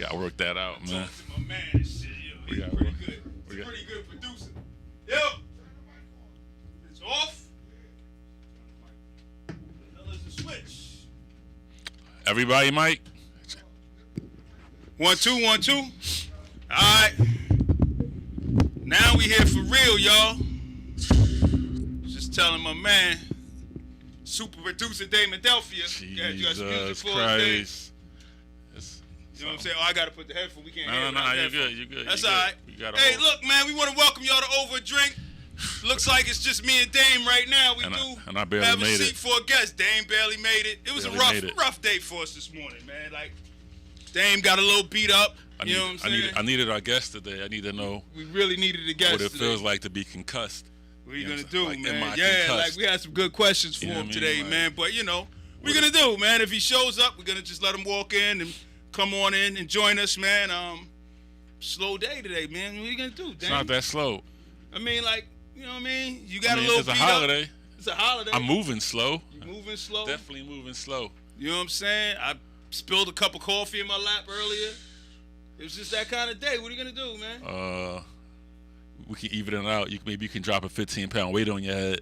gotta work that out, man. Talk to my man and shit. He's pretty good. He's a pretty good producer. Yo, it's off. The hell is the switch? Everybody, Mike. 1 2 1 2. All right. Now we here for real, y'all. Just telling my man, super producer Damon Delphia. Jesus Christ. You know what I'm saying? Oh, I gotta put the headphone. We can't hear it. No, you're good. You're good. That's all right. Hey, look, man, we want to welcome y'all to Over a Drink. Looks like it's just me and Dame right now. We I barely have a made seat it. for a guest. Dame barely made it. It was a rough day for us this morning, man. Like, Dame got a little beat up. You know what I'm saying? I needed our guest today. I need to know. We really needed a guest what it today. feels like to be concussed. What are you gonna do, like, man? Yeah, like we had some good questions for him today, man. But you know, what are you gonna do, man? If he shows up, we're gonna just let him walk in and come on in and join us, man. Slow day today, man. What are you gonna do, Dame? It's not that slow. I mean, like, you know what I mean? You got a little it's a holiday. It's a holiday. I'm moving slow. You moving slow? Definitely moving slow. You know what I'm saying? I spilled a cup of coffee in my lap earlier. It was just that kind of day. What are you gonna do, man? We can even it out. Maybe you can drop a 15-pound weight on your head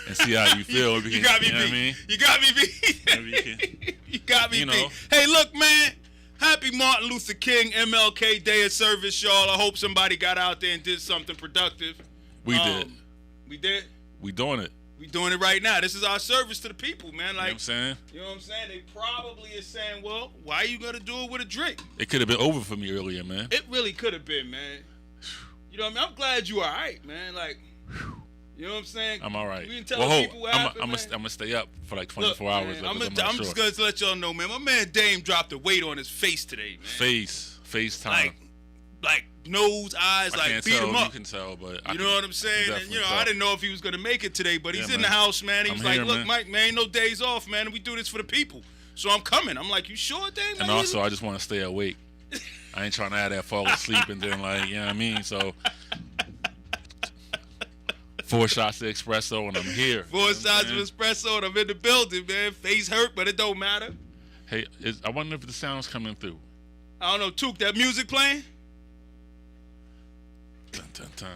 and see how you feel. You got me beat. You got me beat. You got me beat. Hey, look, man. Happy Martin Luther King MLK Day of Service, y'all. I hope somebody got out there and did something productive. We did. We did? We doing it. We doing it right now. This is our service to the people, man. Like, you know what I'm saying? You know what I'm saying? They probably is saying, well, why are you going to do it with a drink? It could have been over for me earlier, man. It really could have been, man. You know what I mean? I'm glad you all right, man. Like, you know what I'm saying? I'm all right. We didn't tell people what happened, I'm going to stay up for like 24 hours. I'm just going to let y'all know, man. My man Dame dropped a weight on his face today, man. Face time. Like nose, eyes, like beat him up. You can tell, but you know what I'm saying? And you know, I didn't know if he was gonna make it today, but he's in the house, man. He was like, "Look, Mike, man, ain't no days off, man. We do this for the people, so I'm coming." I'm like, "You sure, Dame?" And also, I just want to stay awake. I ain't trying to have that fall asleep and then like, you know what I mean? So 4 shots of espresso and I'm here. 4 shots of espresso and I'm in the building, man. Face hurt, but it don't matter. Hey, I wonder if the sound's coming through. I don't know, Took, that music playing? Dun, dun, dun, dun,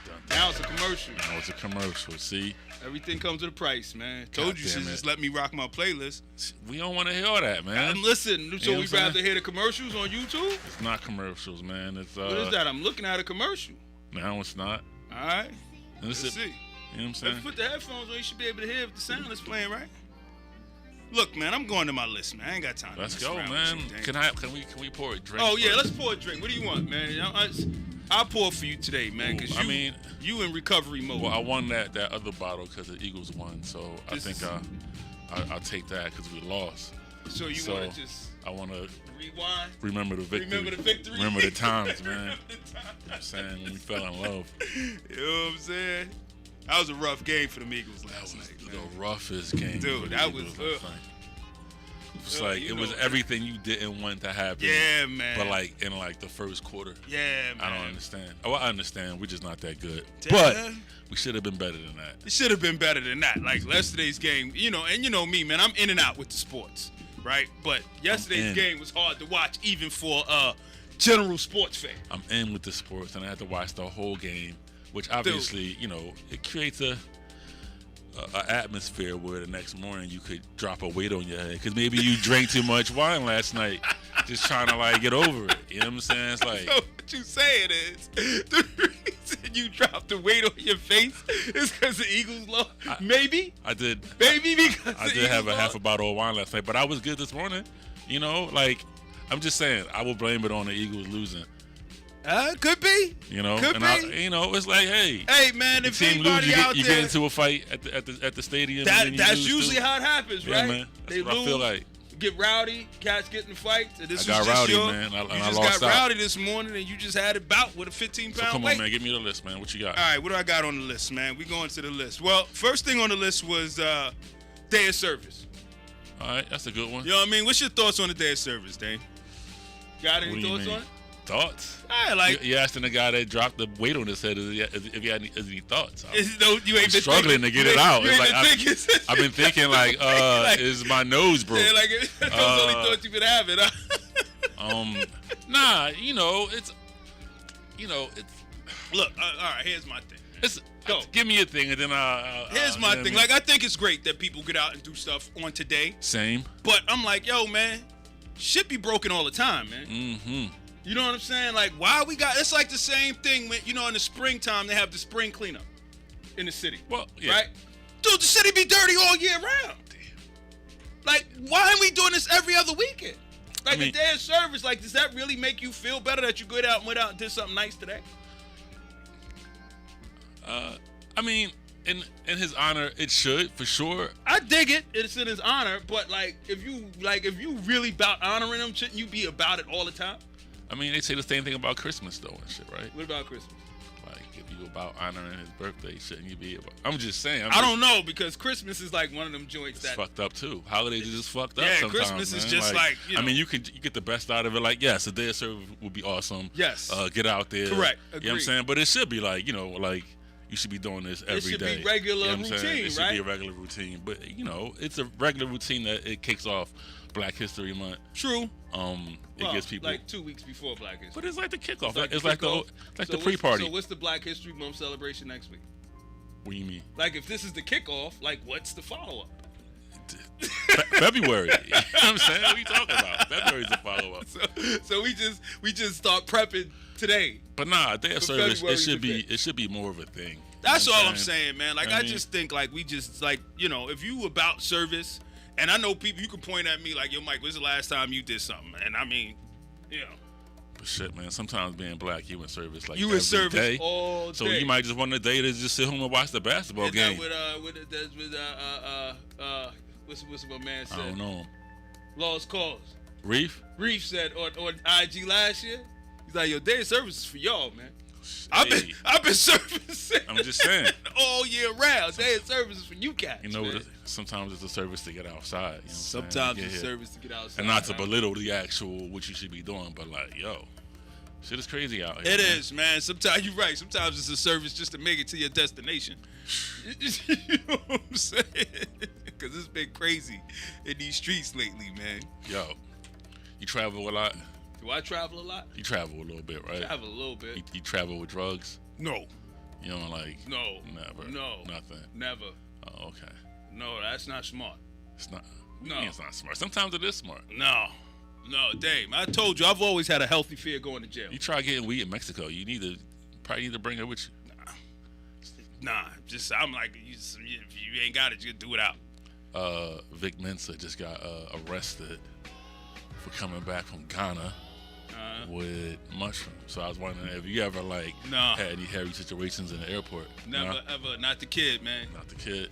dun. Now it's a commercial. Now it's a commercial, see? Everything comes with a price, man. Told you, just let me rock my playlist. We don't want to hear all that, man. Listen, so we'd rather hear the commercials on YouTube? It's not commercials, man. It's what is that? I'm looking at a commercial. No, it's not. All right. Let's see. You know what I'm saying? Let's put the headphones on. You should be able to hear if the sound is playing, right? Look, man, I'm going to my list, man. I ain't got time. Let's go, man. Can we pour a drink? Oh yeah, let's pour a drink. What do you want, man? I'll pour for you today, man, because you in recovery mode. Well, I won that other bottle because the Eagles won, so I think I'll take that because we lost. So you want to just? I want to rewind. Remember the victory. Remember the victory. Remember the times, man. You know what I'm saying, when we fell in love. You know what I'm saying? That was a rough game for the Eagles last night. The roughest game. Dude, that was. It's like it was everything you didn't want to happen. Yeah, man. But like in like the first quarter. Yeah, man. I don't understand. Oh, I understand. We're just not that good. Yeah. But we should have been better than that. It should have been better than that. Like yesterday's game, you know, and you know me, man. I'm in and out with the sports, right? But yesterday's game was hard to watch, even for a general sports fan. I'm in with the sports, and I had to watch the whole game, which obviously, you know, it creates a atmosphere where the next morning you could drop a weight on your head because maybe you drank too much wine last night, just trying to like get over it. You know what I'm saying? It's like, so what you saying is the reason you dropped the weight on your face is because the Eagles lost. Maybe I did. Maybe because I did have half a bottle of wine last night, but I was good this morning. You know, like I'm just saying, I will blame it on the Eagles losing. Could be. You know, could be. You know, it's like, hey, man, if team anybody lose, out there, you get into a fight at the stadium. That's usually how it happens, right? Yeah, man. That's what I feel like. Get rowdy, cats get in fights. And this I got rowdy, man. You just got rowdy this morning, and you just had it bout with a 15-pound weight. Come on, man, give me the list, man. What you got? All right, what do I got on the list, man? We going to the list. Well, first thing on the list was day of service. All right, that's a good one. You know what I mean? What's your thoughts on the day of service, Dane? Got any thoughts on it? Thoughts? You asking the guy that dropped the weight on his head if he had any thoughts. You ain't been struggling to get it out. It's like I've been thinking like, is my nose broke? Yeah, like those only thoughts you've been having. Nah, it's. Look, all right. Here's my thing. Go. Give me a thing, and then here's my thing. Like, I think it's great that people get out and do stuff on today. Same. But I'm like, yo, man, shit be broken all the time, man. Mm-hmm. You know what I'm saying? Like, why we got? It's like the same thing when in the springtime they have the spring cleanup in the city. Well, yeah. Right? Dude, the city be dirty all year round. Damn. Like, why aren't we doing this every other weekend? Like, a day of service. Like, does that really make you feel better that you went out and did something nice today? I mean, in his honor, it should for sure. I dig it. It's in his honor, but if you really about honoring him, shouldn't you be about it all the time? I mean, they say the same thing about Christmas though and shit, right? What about Christmas? Like, if you about honoring his birthday, shouldn't you be about? I'm just saying. I don't know, because Christmas is like one of them joints that's fucked up too. Holidays are just fucked up. Yeah, sometimes, Christmas is man. just like I mean, you get the best out of it. Like, yes, a day of service would be awesome. Yes. Get out there. Correct. Agreed. You know what I'm saying? But it should be like, you should be doing this every day. It should be regular routine, right? It should be a regular routine. But, it's a regular routine that it kicks off Black History Month. True. It gets people like 2 weeks before Black History. But it's like the kickoff. It's like the pre-party. So what's the Black History Month celebration next week? What do you mean? Like, if this is the kickoff, like, what's the follow-up? February. You know what I'm saying? What are you talking about? February's the follow-up. So we just start prepping today. But nah, a day of service, it should be more of a thing. That's all I'm saying, man. Like, I just think, like, we just, like, if you about service, and I know people, you can point at me like, yo, Mike, when's the last time you did something? And I mean, But shit, man, sometimes being black, you in service like you every in service day. all day. So you might just want a day to just sit home and watch the basketball game. What's my man said? I don't know. Lost cause. Reef said on IG last year, he's like, yo, day of service is for y'all, man. Hey. I've been servicing. I'm just saying. all year round. Day of service is for you cats. Sometimes it's a service to get outside. Sometimes it's a service to get outside. And not to belittle the actual what you should be doing, but like, yo, shit is crazy out here. It is, man. Sometimes you're right. Sometimes it's a service just to make it to your destination. You know what I'm saying? Because it's been crazy in these streets lately, man. Yo, you travel a lot? Do I travel a lot? You travel a little bit, right? Travel a little bit. You travel with drugs? No. You don't like? No. Never. No. Nothing. Never. Oh, okay. No, that's not smart. It's not. No. It's not smart. Sometimes it is smart. No, Dame. I told you, I've always had a healthy fear going to jail. You try getting weed in Mexico, you probably need to bring it with you. Nah. I'm like, if you ain't got it, you do it out. Vic Mensa just got arrested for coming back from Ghana with mushrooms. So I was wondering if you ever had any hairy situations in the airport. Never, ever. Not the kid, man. Not the kid,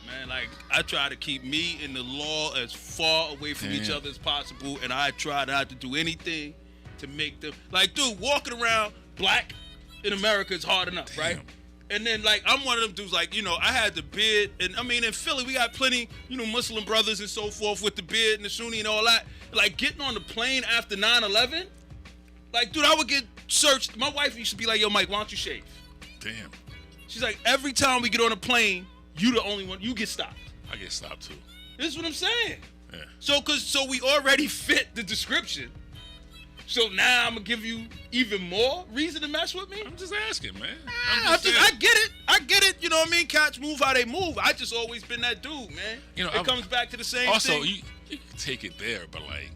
man. Like, I try to keep me and the law as far away from each other as possible, and I try not to do anything to make them like, dude, walking around black in America is hard enough, right? And then, like, I'm one of them dudes, like, I had the beard. And, I mean, in Philly, we got plenty, Muslim brothers and so forth with the beard and the Sunni and all that. Like, getting on the plane after 9/11, like, dude, I would get searched. My wife used to be like, yo, Mike, why don't you shave? Damn. She's like, every time we get on a plane, you the only one. You get stopped. I get stopped, too. This is what I'm saying. Yeah. So we already fit the description. So now I'm gonna give you even more reason to mess with me? I'm just asking, man. I get it. You know what I mean? Cats move how they move. I just always been that dude, man. It comes back to the same thing. Also, you can take it there, but like,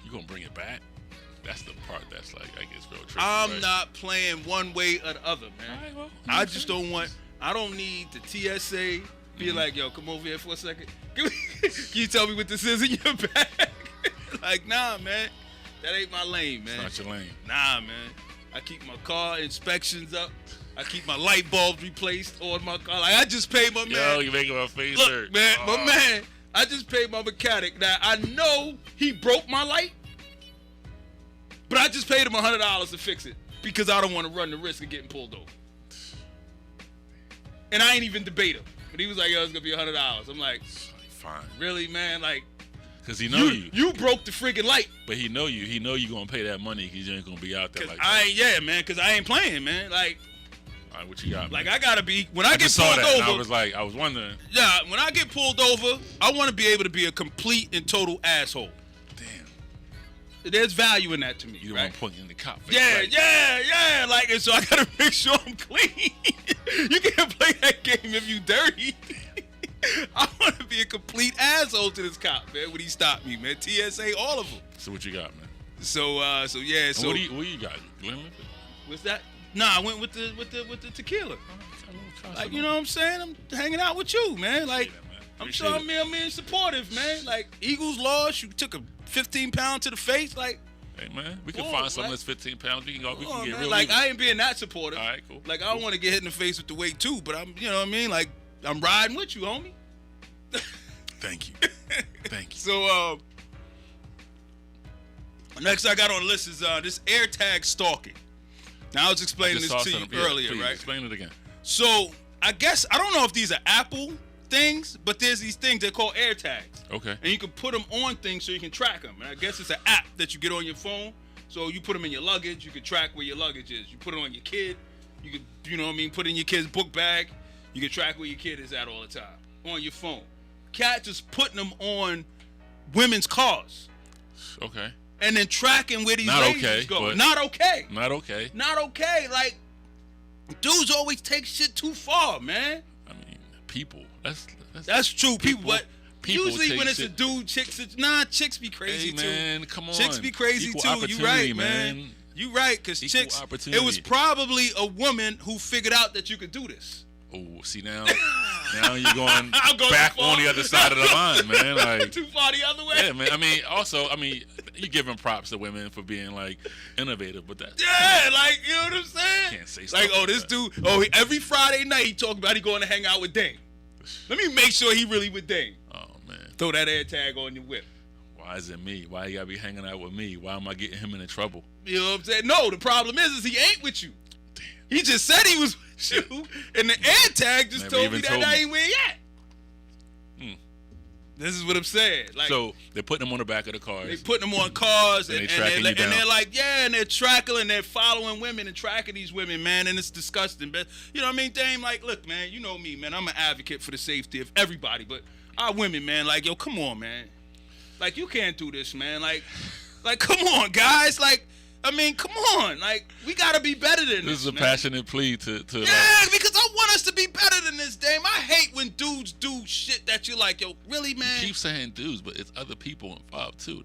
you gonna bring it back? That's the part that's like, I guess, real tricky. I'm not playing one way or the other, man. All right, well, I just don't want. I don't need the TSA be like, yo, come over here for a second. Can you tell me what this is in your bag? Like, nah, man. That ain't my lane, man. It's not your lane. Nah, man. I keep my car inspections up. I keep my light bulbs replaced on my car. Like, I just paid my man. Yo, you making my face hurt. Look, man, my man. I just paid my mechanic. Now, I know he broke my light, but I just paid him $100 to fix it because I don't want to run the risk of getting pulled over. And I ain't even debate him. But he was like, yo, it's going to be $100. I'm like, fine. Really, man? Like, because he know you. You broke the friggin' light. But he know you. He know you going to pay that money because you ain't going to be out there like that. Yeah, man, because I ain't playing, man. Like, all right, what you got, like, man? I got to be, when I get pulled over. And I was wondering. Yeah, when I get pulled over, I want to be able to be a complete and total asshole. Damn. there's value in that to me. You don't right? want to point in the cop face. Yeah, right? yeah. Like, and so I gotta make sure I'm clean. You can't play that game if you dirty. I want to be a complete asshole to this cop, man, when he stopped me, man. TSA, all of them. So what you got, man? So yeah. So what do you got? Glen Limpet? What's that? Nah, I went with the tequila. Like, you know what I'm saying? I'm hanging out with you, man. Like, I'm sure I'm being supportive, man. Like, Eagles lost. You took a 15-pound to the face. Like, hey, man, we can find something that's 15 pounds. We can go. We can get man. real. Like, I ain't being that supportive. All right, cool. Like, I don't want to get hit in the face with the weight too, but I'm, you know what I mean? Like, I'm riding with you, homie. Thank you. Thank you. So, next I got on the list is this Tag Stalking. Now, I was explaining this to you earlier, please, right? Explain it again. So, I guess, I don't know if these are Apple things, but there's these things they're called AirTags. Okay. And you can put them on things so you can track them. And I guess it's an app that you get on your phone. So you put them in your luggage. You can track where your luggage is. You put it on your kid. You can, you know what I mean, put it in your kid's book bag. You can track where your kid is at all the time on your phone. Cat just putting them on women's cars. Okay. And then tracking where these Not ladies okay, go. Not okay. Not okay. Not okay. Like, dudes always take shit too far, man. I mean, people. That's true. People, but people usually when it's shit. a dude, chicks be crazy too. Hey, man, come on. Chicks be crazy Equal too. You right, man. You right, because chicks. It was probably a woman who figured out that you could do this. Oh, see now you're going back on the other side of the line, man. Like too far the other way. Yeah, man. I mean, you're giving props to women for being like innovative, but that. Yeah, like, you know what I'm saying? Can't say stuff like, oh, this dude. Oh, every Friday night he talking about he going to hang out with Dane. Let me make sure he really with Dane. Oh man. Throw that AirTag on your whip. Why is it me? Why you gotta be hanging out with me? Why am I getting him into trouble? You know what I'm saying? No, the problem is he ain't with you. Damn. He just said he was with you, and the AirTag just told me that I ain't where he at. This is what I'm saying. Like, so they're putting them on the back of the cars. They putting them on cars, and they're like, yeah, and they're tracking, and they're following women and tracking these women, man, and it's disgusting. But you know what I mean, Dame? Like, look, man, you know me, man. I'm an advocate for the safety of everybody, but our women, man, like, yo, come on, man. Like, you can't do this, man. Like, come on, guys. Like, I mean, come on. Like, we got to be better than this. This is a man. passionate plea to yeah, because I want us to be better than this, Dame. I hate when dudes do shit that you're like, yo, really, man? You keep saying dudes, but it's other people involved, too.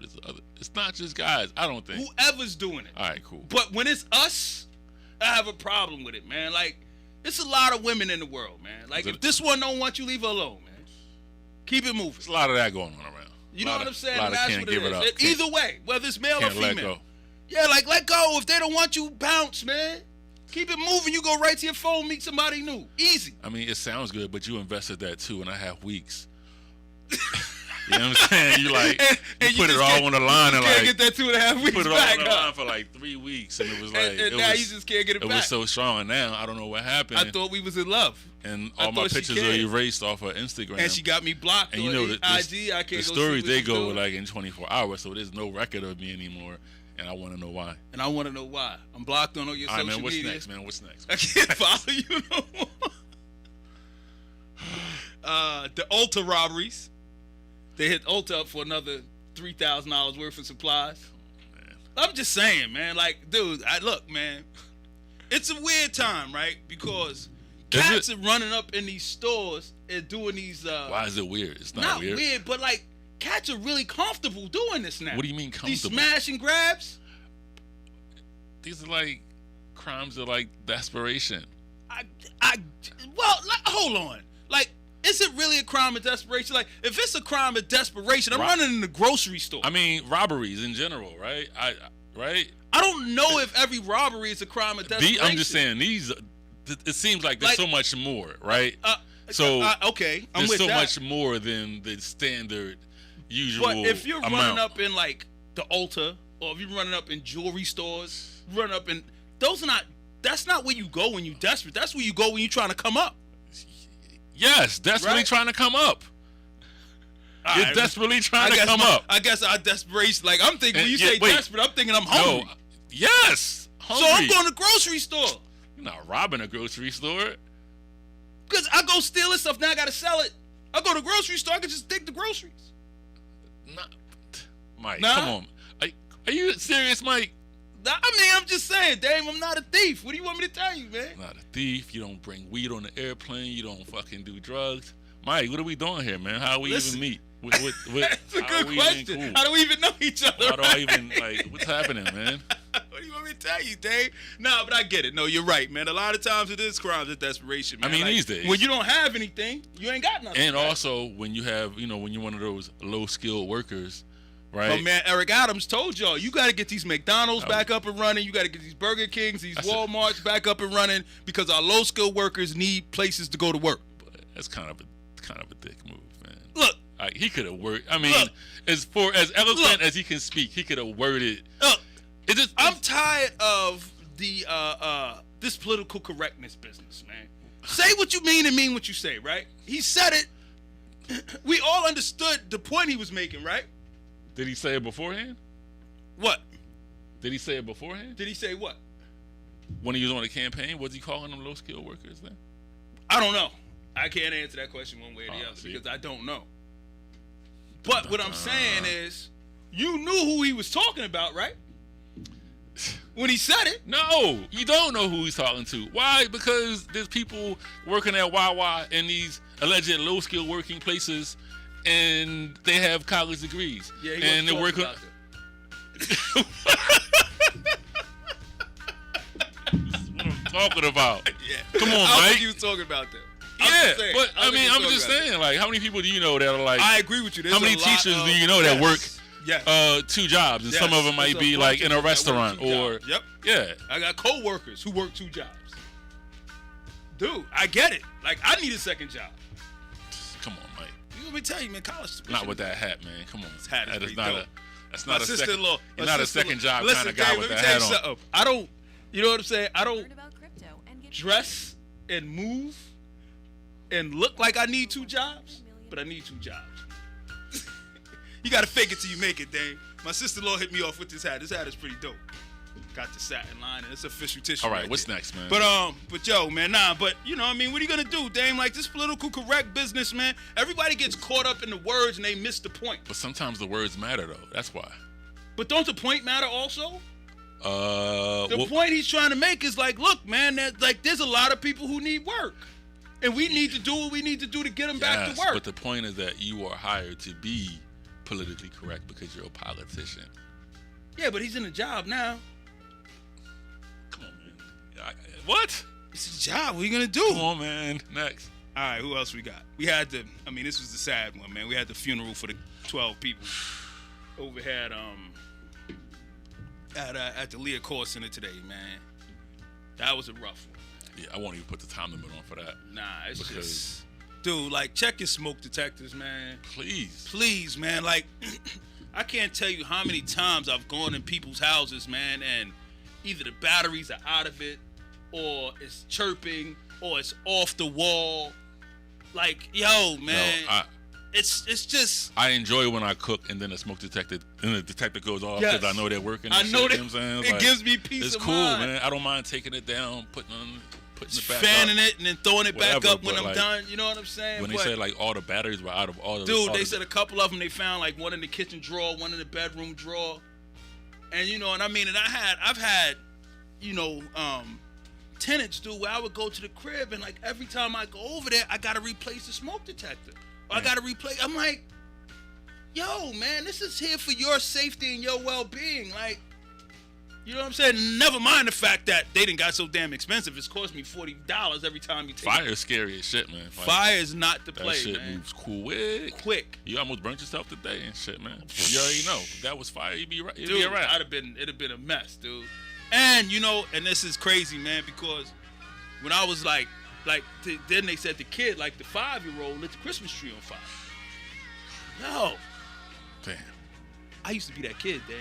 It's not just guys, I don't think. Whoever's doing it. All right, cool. But when it's us, I have a problem with it, man. Like, it's a lot of women in the world, man. Like, if this one don't want you, leave her alone, man. Keep it moving. There's a lot of that going on around. You know what I'm saying? That's what it is. Either way, whether it's male or female. Let go. Yeah, like, let go. If they don't want you, bounce, man. Keep it moving. You go right to your phone, meet somebody new. Easy. I mean, it sounds good, but you invested that 2.5 weeks. You know what I'm saying? You like, and you put it all on the line and like, get that 2.5 weeks put it back, all on the line for like 3 weeks, and it was like, and now you just can't get it back. It was so strong, and now I don't know what happened. I thought we was in love. And all my pictures are erased off her Instagram. And she got me blocked on IG. I can't the stories they go like in 24 hours, so there's no record of me anymore. And I want to know why. I'm blocked on all your social media. What's next, man? What's next? I can't follow you no more. The Ulta Robberies. They hit Ulta up for another $3,000 worth of supplies. Oh, man. I'm just saying, man. Like, dude, look, man. It's a weird time, right? Because cats are running up in these stores and doing these. Why is it weird? It's not weird. Not weird, but like, cats are really comfortable doing this now. What do you mean comfortable? These smash and grabs. These are like crimes of like desperation. Hold on. Like, is it really a crime of desperation? Like, if it's a crime of desperation, I'm running in the grocery store. I mean, robberies in general, right? Right? I don't know if every robbery is a crime of desperation. I'm just saying it seems like there's so much more, right? Okay, I'm with that. There's so much more than the standard usual. But if you're running up in like the Ulta, or if you're running up in jewelry stores, running up in that's not where you go when you're desperate. That's where you go when you're trying to come up. Yes, desperately trying to come up. You're desperately trying to come up. I guess our desperation, like, I'm thinking, when you say desperate, I'm thinking I'm hungry. No, yes, hungry. So I'm going to the grocery store. You're not robbing a grocery store. Because I go stealing stuff, now I got to sell it. I go to the grocery store, I can just take the groceries. Mike, come on. Are you serious, Mike? I mean, I'm just saying, Dame, I'm not a thief. What do you want me to tell you, man? Not a thief. You don't bring weed on the airplane. You don't fucking do drugs. Mike, what are we doing here, man? How we even meet? That's a good question. Cool? How do we even know each other? How do I even, what's happening, man? What do you want me to tell you, Dave? No, but I get it. No, you're right, man. A lot of times it is crimes of desperation, man. I mean, these days. When you don't have anything, you ain't got nothing. And also, when you have, when you're one of those low-skilled workers, right? Oh, man, Eric Adams told y'all, you got to get these McDonald's back up and running. You got to get these Burger Kings, these Walmarts back up and running because our low-skilled workers need places to go to work. But that's kind of a dick move, man. Look. He could have worded. I mean, as eloquent as he can speak, he could have worded. I'm tired of the this political correctness business, man. Say what you mean and mean what you say, right? He said it. We all understood the point he was making, right? Did he say it beforehand? What? Did he say it beforehand? Did he say what? When he was on the campaign, was he calling them low-skilled workers then? I don't know. I can't answer that question one way or the other because I don't know. But what I'm saying is, you knew who he was talking about, right? When he said it. No, you don't know who he's talking to. Why? Because there's people working at Wawa in these alleged low-skilled working places, and they have college degrees. Yeah, and they're working. That's what I'm talking about. Yeah. Come on, Mike. I think you was talking about that. But I mean, I'm just saying, like, how many people do you know that are like? I agree with you. There's how many teachers do you know that work 2 jobs, and some of them might be like in a restaurant or. Yep. Yeah. I got co-workers who work 2 jobs. Dude, I get it. Like, I need a second job. Come on, Mike. You want me to tell you, man? College. Not with that hat, man. Come on. This hat is that's not a sister-in-law. You're not a second job kind of guy with that hat on. I don't. You know what I'm saying? I don't dress and move and look like I need 2 jobs, but I need 2 jobs. You gotta fake it till you make it, Dave. My sister-in-law hit me off with this hat. This hat is pretty dope. Got the satin line and it's official tissue. All right, what's next, man? But yo, man, but you know what I mean? What are you gonna do, Dame? Like this political correct business, man. Everybody gets caught up in the words and they miss the point. But sometimes the words matter though. That's why. But don't the point matter also? The point he's trying to make is like, look, man, there's a lot of people who need work. And we need to do what we need to do to get them back to work. But the point is that you are hired to be politically correct because you're a politician. Yeah, but he's in a job now. Come on, man. What? It's a job. What are you going to do? Come on, man. Next. All right, who else we got? We had this was the sad one, man. We had the funeral for the 12 people over here at the Leah Core Center today, man. That was a rough one. Yeah, I won't even put the time limit on for that. Nah, it's just... Dude, like, check your smoke detectors, man. Please. Please, man. Like, I can't tell you how many times I've gone in people's houses, man, and either the batteries are out of it, or it's chirping, or it's off the wall. Like, yo, man. No, it's just... I enjoy when I cook and then the smoke detector, and the detector goes off because I know they're working. I know that. You know what I'm saying? It gives me peace of mind. It's cool, man. I don't mind taking it down, putting it back fanning up, it and then throwing it back up when I'm done. You know what I'm saying? When they said like all the batteries were out of all the... Dude, they said a couple of them they found, like one in the kitchen drawer, one in the bedroom drawer. And you know, and I mean, and I've had, you know, tenants, dude, where I would go to the crib and like every time I go over there, I gotta replace the smoke detector. Or I gotta replace... I'm like, yo, man, this is here for your safety and your well-being. Like, you know what I'm saying? Never mind the fact that they didn't got so damn expensive. It's cost me $40 every time you take Fire is scary as shit, man. Fire is not the play, that shit man. Moves quick. You almost burnt yourself today and shit, man. You already know. If that was fire, you'd be right. Dude, it'd have been a mess, dude. And, you know, and this is crazy, man, because when I was like then they said the kid, like the 5-year-old, lit the Christmas tree on fire. Yo. Damn. I used to be that kid, Dan.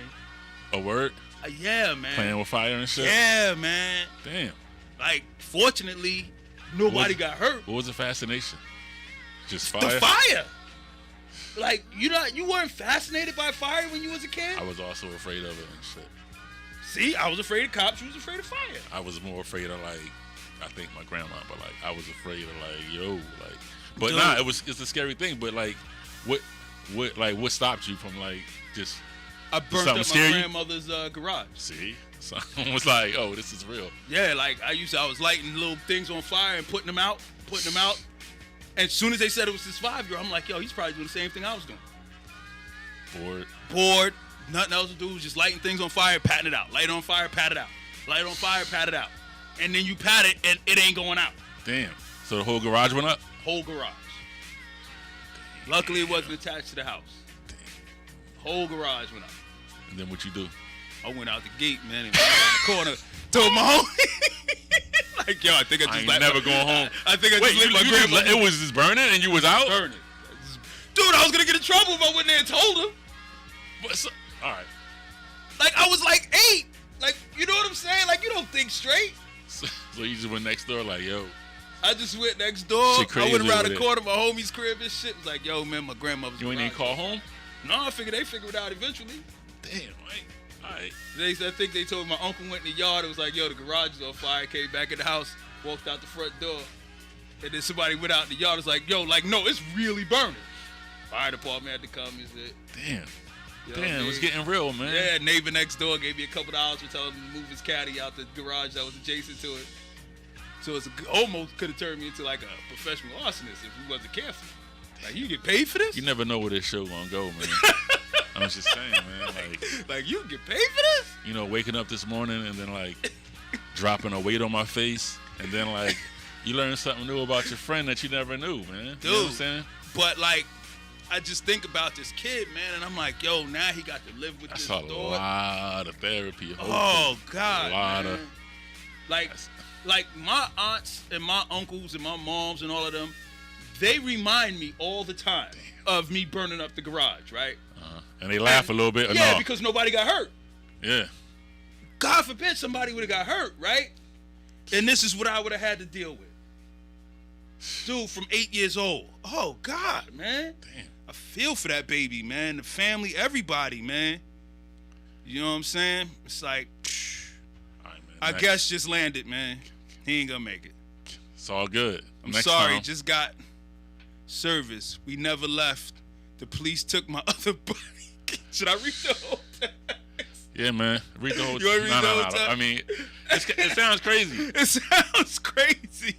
A word? Yeah, man. Playing with fire and shit? Yeah, man. Damn. Like, fortunately, nobody got hurt. What was the fascination? Just fire? The fire. Like, you weren't fascinated by fire when you was a kid? I was also afraid of it and shit. See, I was afraid of cops. You was afraid of fire. I was more afraid of, like, I think my grandma, but, like, I was afraid of, like, yo, like. But, dude, it's a scary thing. But, like, what stopped you from, like, just... I burnt up my grandmother's garage. See? Someone was like, oh, this is real. Yeah, like I was lighting little things on fire and putting them out. And as soon as they said it was this 5-year-old, I'm like, yo, he's probably doing the same thing I was doing. Bored. Nothing else to do. Was just lighting things on fire, patting it out. Light on fire, pat it out. Light on fire, pat it out. And then you pat it, and it ain't going out. Damn. So the whole garage went up? Whole garage. Damn. Luckily, it wasn't attached to the house. Damn. Whole garage went up. And then what you do? I went out the gate, man, and went out the corner. Told my homie, like, yo, I think I just never going home. I think I just lit my grandma. It was just burning, and you was out? Burning. Dude, I was going to get in trouble if I went there and told him. All right. Like, I was like 8. Like, you know what I'm saying? Like, you don't think straight. So you just went next door like, yo. I just went next door. I went around the corner of my homie's crib and shit. Was like, yo, man, my grandmother's. You ain't even call home? No, I figured they figured it out eventually. Damn, right. All right. I think they told me my uncle went in the yard. It was like, yo, the garage is on fire. Came back in the house, walked out the front door. And then somebody went out in the yard. It was like, yo, like, no, it's really burning. Fire department had to come and said, damn. It was getting real, man. Yeah, neighbor next door gave me a couple $2 for telling him to move his caddy out the garage that was adjacent to it. So it's almost could have turned me into like a professional arsonist if we wasn't careful. Like, you get paid for this? You never know where this show gonna go, man. I'm just saying, man. Like you get paid for this? You know, waking up this morning and then like dropping a weight on my face, and then like you learn something new about your friend that you never knew, man. Dude, you know what I'm saying? But like, I just think about this kid, man, and I'm like, yo, now he got to live with this dog. That's a lot of therapy. Oh, God, a lot man. Like my aunts and my uncles and my moms and all of them, they remind me all the time of me burning up the garage, right? And they laugh a little bit. Yeah, no. because nobody got hurt. Yeah. God forbid somebody would have got hurt, right? And this is what I would have had to deal with. Dude, from 8 years old. Oh, God, man. Damn. I feel for that baby, man. The family, everybody, man. You know what I'm saying? It's like, all right, man, I guess just landed, man. He ain't gonna make it. It's all good. I'm sorry, just got service. We never left. The police took my other bike. Should I read the whole text? Yeah, man. Read the whole text. You want to read the whole text? I mean, it sounds crazy. It sounds crazy.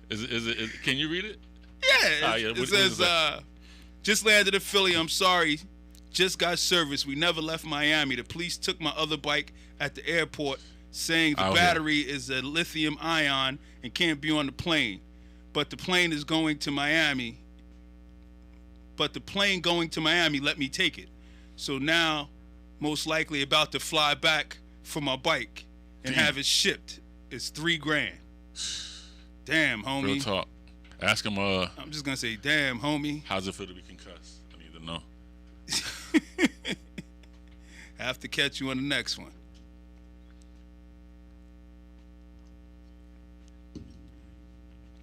Is it? Can you read it? Yeah. It says, just landed in Philly. I'm sorry. Just got service. We never left Miami. The police took my other bike at the airport, saying the battery is a lithium ion and can't be on the plane. But the plane is going to Miami. Let me take it. So now, most likely about to fly back for my bike and have it shipped. It's $3,000. Damn, homie. Real talk. Ask him. I'm just gonna say, damn, homie. How's it feel to be concussed? I need to know. Have to catch you on the next one.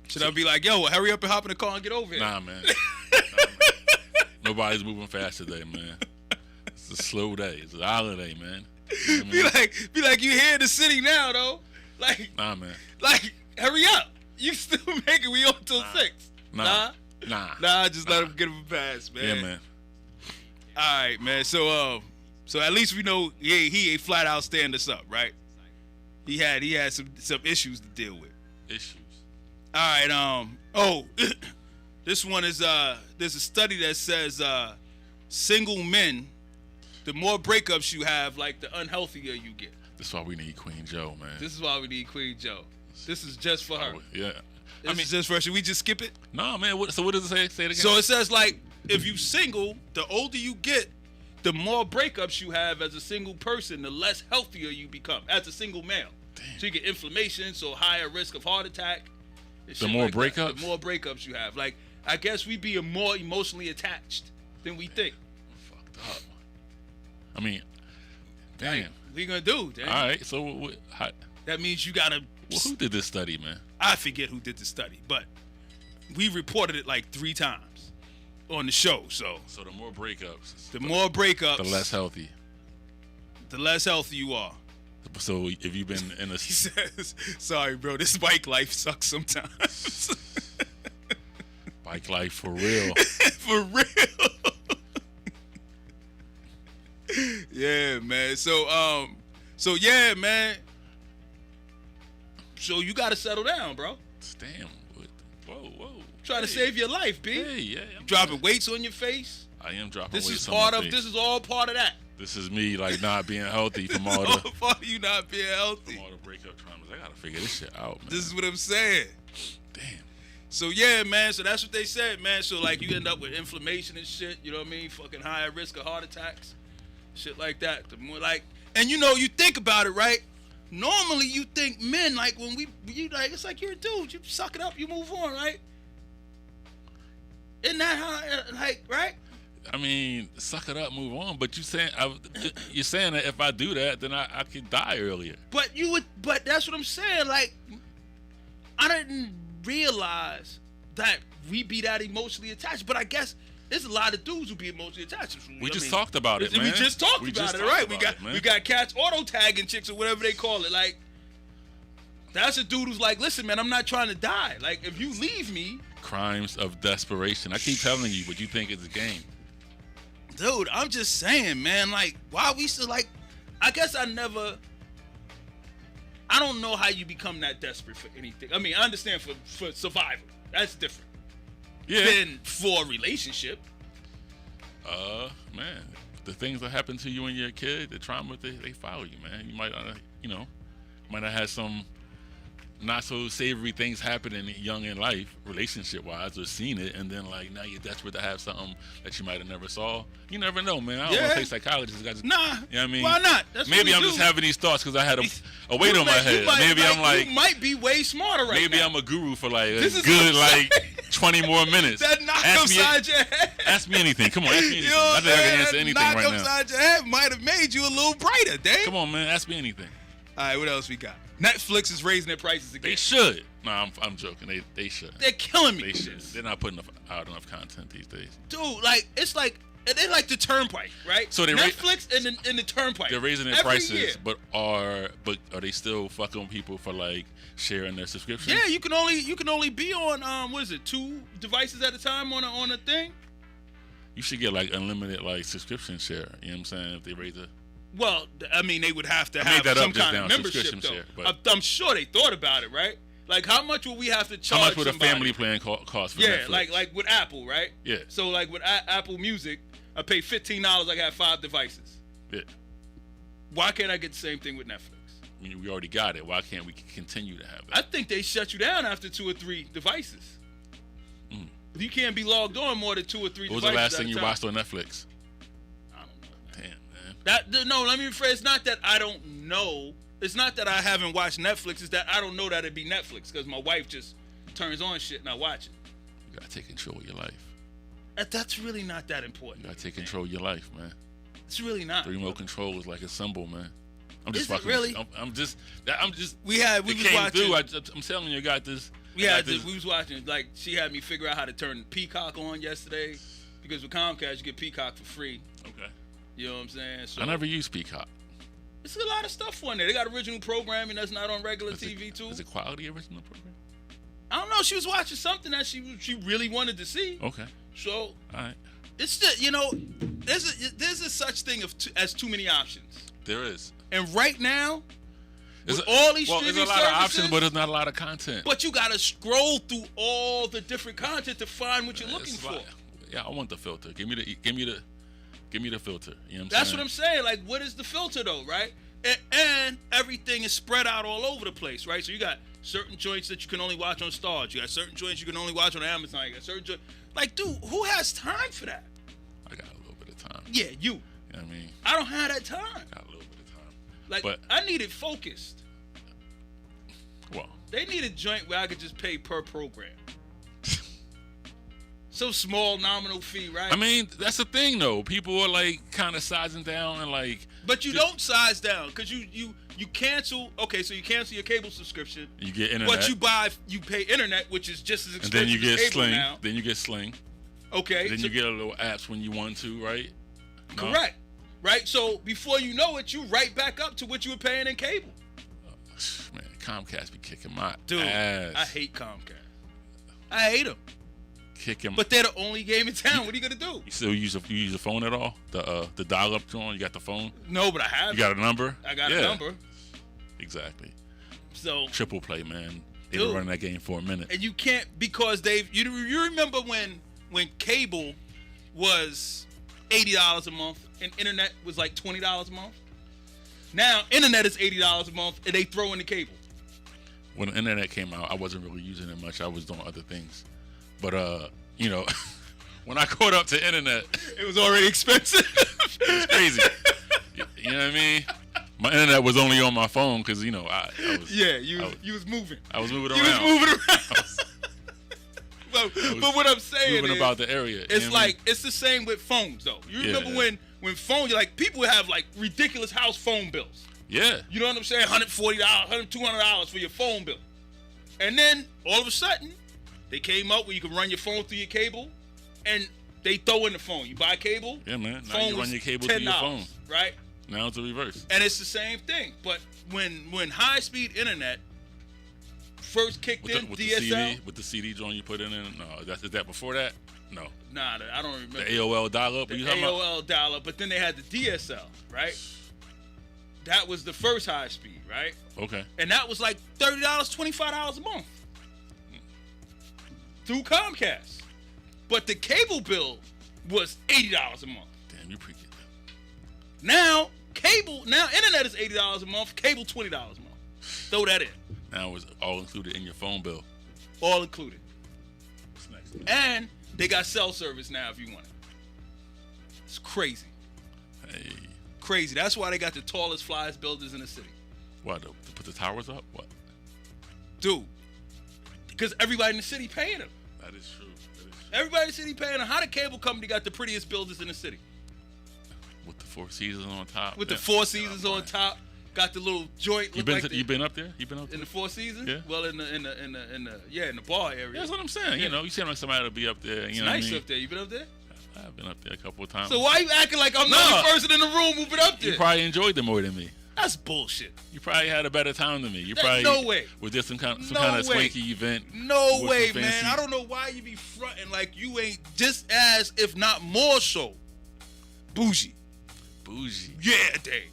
Should I be like, yo, hurry up and hop in the car and get over here? Nah, man. Nobody's moving fast today, man. It's a slow day. It's a holiday, man. You know what I mean? Be like, you here in the city now, though. Like, nah, man. Like, hurry up. You still making we on till 6. Nah, just let him get him a pass, man. Yeah, man. All right, man. So at least we know he ain't flat out stand us up, right? He had some issues to deal with. Issues. All right. This one is there's a study that says single men, the more breakups you have, like the unhealthier you get. This is why we need Queen Joe, man. This is why we need Queen Joe. This is just for her. Yeah. This is just for her. Should we just skip it? No, man. So what does it say? Say it again. So it says, like, if you single, the older you get, the more breakups you have as a single person, the less healthier you become as a single male. Damn. So you get inflammation, so higher risk of heart attack. The more breakups? The more breakups you have. Like, I guess we be more emotionally attached than we think. Fucked up. I mean, damn. Like, what you gonna do, damn? All right, so that means you gotta... Well, who did this study, man? I forget who did the study, but we reported it like 3 times on the show. So the more breakups, the less healthy. The less healthy you are. So if you've been in a... He says, sorry, bro, this bike life sucks sometimes. Bike life for real. For real. man. So yeah, man. So you got to settle down, bro. Damn. Whoa. Trying to save your life, B. Hey, yeah. Dropping weights on your face. I am dropping weights on my face. This is all part of that. This is me, like, not being healthy from all the... part of you not being healthy. From all the breakup traumas. I got to figure this shit out, man. This is what I'm saying. Damn. So, yeah, man. So, that's what they said, man. So, like, you end up with inflammation and shit. You know what I mean? Fucking higher risk of heart attacks. Shit like that. The more, like... And, you know, you think about it, right? Normally, you think men, like, when you like, it's like you're a dude. You suck it up. You move on, right? Isn't that how, like, right? I mean, suck it up, move on. But you're saying that if I do that, then I could die earlier. But that's what I'm saying. Like, I didn't realize that we be that emotionally attached. But I guess there's a lot of dudes who be emotionally attached. We just talked about it, man. We just talked about it, right? We got cats auto tagging chicks or whatever they call it. Like, that's a dude who's like, listen, man, I'm not trying to die. Like, if you leave me. Crimes of desperation. I keep telling you, but you think it's a game. Dude, I'm just saying, man, like, why we still, like, I guess I don't know how you become that desperate for anything. I mean, I understand for survival. That's different. Yeah. Than for a relationship. Man, the things that happen to you when you're a kid, the trauma, they follow you, man. You might, might have had some not so savory things happening young in life, relationship wise, or seen it, and then like now you're desperate to have something that you might have never saw. You never know, man. I don't want to play psychologist. Nah. You know what I mean? Why not? Maybe I'm just having these thoughts because I had a weight on my head. You might be way smarter right now. Maybe I'm a guru for like a good like 20 more minutes. That knock upside your head. Ask me anything. Come on, ask me anything. I think I can answer anything right now. Knock upside your head might have made you a little brighter, Dave. Come on, man. Ask me anything. All right, what else we got? Netflix is raising their prices again. They should. No, I'm joking. They should. They're killing me. They should. They're not putting out enough content these days. Dude, like it's like they like the Turnpike, right? So Netflix and the Turnpike. They're raising their prices, but are they still fucking people for like sharing their subscriptions? Yeah, you can only be on what is it, 2 devices at a time on a thing. You should get like unlimited like subscription share. You know what I'm saying? If they raise it. Well, I mean, they would have to have some kind of membership, though. Share, I'm sure they thought about it, right? Like, how much will we have to charge? How much would somebody? a family plan cost for Netflix? Yeah, like with Apple, right? Yeah. So, like with Apple Music, I pay $15. I got 5 devices. Yeah. Why can't I get the same thing with Netflix? I mean, we already got it. Why can't we continue to have that? I think they shut you down after 2 or 3 devices. You can't be logged on more than 2 or 3 devices. What was the last thing you watched on Netflix? No, let me rephrase. It's not that I don't know. It's not that I haven't watched Netflix. It's that I don't know that it'd be Netflix because my wife just turns on shit and I watch it. You gotta take control of your life. That's really not that important. You gotta take control of your life, man. It's really not. The remote control is like a symbol, man. I'm just fucking. Really? I'm just. We was watching. I'm telling you, I got this. We was watching. Like she had me figure out how to turn Peacock on yesterday because with Comcast you get Peacock for free. Okay. You know what I'm saying? So, I never use Peacock. It's a lot of stuff on there. They got original programming that's not on regular TV too. Is it quality original program? I don't know. She was watching something that she really wanted to see. Okay. So, all right. It's just, there's a such thing as too many options. There is. And right now, with all these streaming there's a lot of options, but there's not a lot of content. But you got to scroll through all the different content to find what you're looking for. Yeah, I want the filter. Give me the filter. You know what I'm saying? That's what I'm saying. Like, what is the filter though, right? And everything is spread out all over the place, right? So you got certain joints that you can only watch on Starz. You got certain joints you can only watch on Amazon. You got certain joints. Like, dude, who has time for that? I got a little bit of time. Yeah, you. You know what I mean? I don't have that time. Got a little bit of time. Like, but I need it focused. Well, they need a joint where I could just pay per program. So small nominal fee, right? I mean, that's the thing though. People are like kind of sizing down and like. But you don't size down because you cancel. Okay, so you cancel your cable subscription. You get internet. But you pay internet, which is just as expensive. And then you get as cable Sling. now. Then you get Sling. Okay. Then you get a little apps when you want to, right? No? Correct. Right. So before you know it, you right back up to what you were paying in cable. Man, Comcast be kicking my ass. I hate Comcast. I hate them. Kick him. But they're the only game in town. What are you gonna do? You still use a phone at all? The dial-up joint. You got the phone? No, but I have. You got a number? I got a number. Exactly. So triple play, man. They were running that game for a minute. And you can't, because you remember when cable was $80 a month and internet was like $20 a month? Now internet is $80 a month and they throw in the cable. When the internet came out, I wasn't really using it much. I was doing other things. But you know, when I caught up to internet, it was already expensive. It was crazy. You know what I mean? My internet was only on my phone because, you know, I was... Yeah, you was moving. I was moving around. You was moving around. But what I'm saying moving is... about the area. It's like, it's the same with phones, though. You remember when phones, like, people would have, like, ridiculous house phone bills. Yeah. You know what I'm saying? $140, $200 for your phone bill. And then, all of a sudden, they came out where you can run your phone through your cable, and they throw in the phone. You buy cable. Yeah, man. Now you run your cable through your phone. Right? Now it's a reverse. And it's the same thing. But when high-speed internet first kicked in, DSL... With the CD joint you put in it? No. Is that before that? No. Nah, I don't remember. The AOL dial-up? The AOL dial-up, but then they had the DSL, right? That was the first high-speed, right? Okay. And that was like $30, $25 a month. Through Comcast. But the cable bill was $80 a month. Damn, you pre-get that. Now internet is $80 a month, cable $20 a month. Throw that in. Now it's all included in your phone bill. All included. What's next, man? And they got cell service now if you want it. It's crazy. Hey. Crazy. That's why they got the tallest, flyest buildings in the city. What, to put the towers up? What? Dude. Because everybody in the city paying them. That is true. Everybody in the city paying them. How the cable company got the prettiest buildings in the city? With the Four Seasons on top. With the Four Seasons on top. Got the little joint. You been up there? You been up there? In the Four Seasons? Yeah. Well, in the bar area. Yeah, that's what I'm saying. Yeah. You know, you seem like somebody to be up there. You know nice what I mean? up there. You been up there? I've been up there a couple of times. So why you acting like I'm the only person in the room who been up there? You probably enjoyed them more than me. That's bullshit. You probably had a better time than me. You There's probably no way. Was there some kind of swanky event? No way, man. I don't know why you be fronting like you ain't just as, if not more so, bougie. Bougie. Yeah, Dave.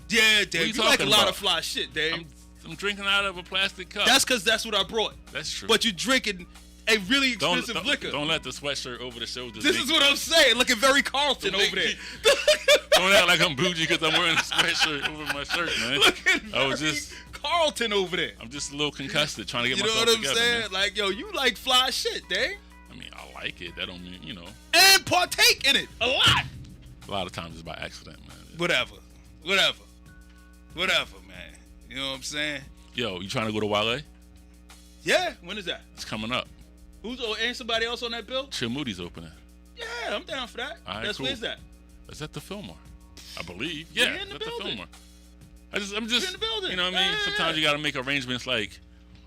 Yeah, Dave. You like a lot of fly shit, Dave. I'm drinking out of a plastic cup. That's because that's what I brought. That's true. But you're drinking a really expensive liquor. Don't let the sweatshirt over the shoulders. This is what I'm saying. Looking very Carlton over there. Don't act like I'm bougie because I'm wearing a sweatshirt over my shirt, man. Looking very Carlton over there. I'm just a little concussed trying to get myself together. You know what I'm saying? Man. Like, yo, you like fly shit, Dave. I mean, I like it. That don't mean, you know. And partake in it a lot. A lot of times it's by accident, man. Whatever, man. You know what I'm saying? Yo, you trying to go to Wale? Yeah. When is that? It's coming up. Ain't somebody else on that bill? Chill Moody's opening. Yeah, I'm down for that. All right, cool. Where's that? It's at the Fillmore, I believe. Yeah, in the at the building. Fillmore. I'm just in the building. You know what I mean? Sometimes you gotta make arrangements like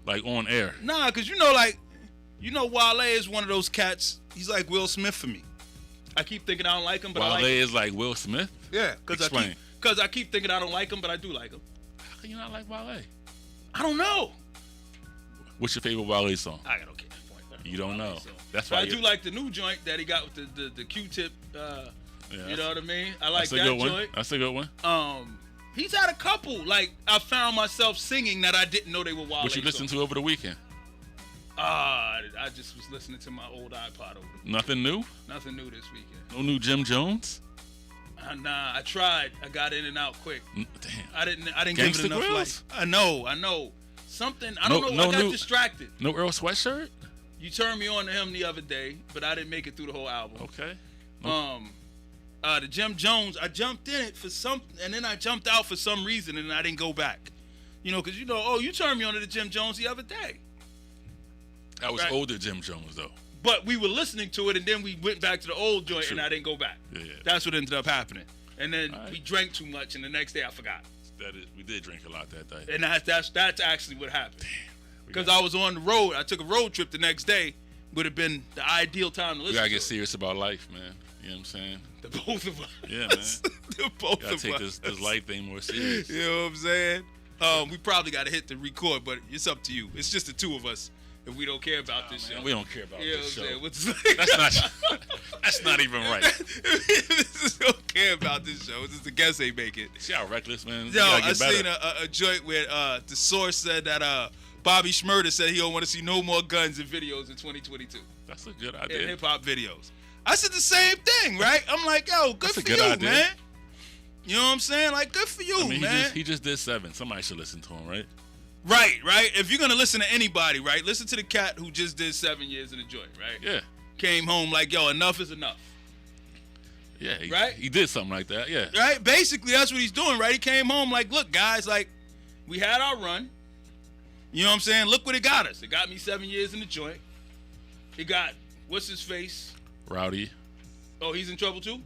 on air. Nah, because Wale is one of those cats. He's like Will Smith for me. I keep thinking I don't like him, but Wale I like him. is like Will Smith? Yeah. Explain. Because I keep thinking I don't like him, but I do like him. How can you not like Wale? I don't know. What's your favorite Wale song? I got okay. You don't know. That's why I do like the new joint that he got with the Q-tip. You know what I mean? I like that joint. That's a good one. He's had a couple. Like, I found myself singing that I didn't know they were Wale. What you listened to over the weekend? I just was listening to my old iPod over the weekend. Nothing new? Nothing new this weekend. No new Jim Jones? Nah, I tried. I got in and out quick. Damn. I didn't Gangsta give it enough Grills? life. I know. Something, I don't know. I got distracted. No Earl Sweatshirt? You turned me on to him the other day, but I didn't make it through the whole album. Okay. The Jim Jones, I jumped in it for something, and then I jumped out for some reason, and I didn't go back. You know, because you turned me on to the Jim Jones the other day. That was older Jim Jones, though. But we were listening to it, and then we went back to the old joint, True. and I didn't go back. Yeah. That's what ended up happening. And then we drank too much, and the next day I forgot. We did drink a lot that day. And that's actually what happened. Because I was on the road. I took a road trip the next day. Would have been the ideal time to listen to it. We gotta get serious about life, man. You know what I'm saying? The both of us. Yeah, man. The both of us. Gotta take this life thing more serious. You know what I'm saying? We probably gotta hit the record, but it's up to you. It's just the two of us. if we don't care about this show. We don't care about this show. That's not even right. We don't care about this show. It's just the guests ain't make it. See how reckless, man. Yo, I seen a joint where the source said that Bobby Shmurda said he don't want to see no more guns in videos in 2022. That's a good idea. In hip hop videos. I said the same thing, right? I'm like, yo, good for you, idea. Man. You know what I'm saying? Like, good for you, man. He just did 7. Somebody should listen to him, right? Right. If you're going to listen to anybody, right, listen to the cat who just did 7 years in the joint, right? Yeah. Came home like, yo, enough is enough. Yeah. Right? He did something like that, yeah. Right? Basically, that's what he's doing, right? He came home like, look, guys, like, we had our run. You know what I'm saying? Look what it got us. It got me 7 years in the joint. It got, what's his face? Rowdy. Oh, he's in trouble too?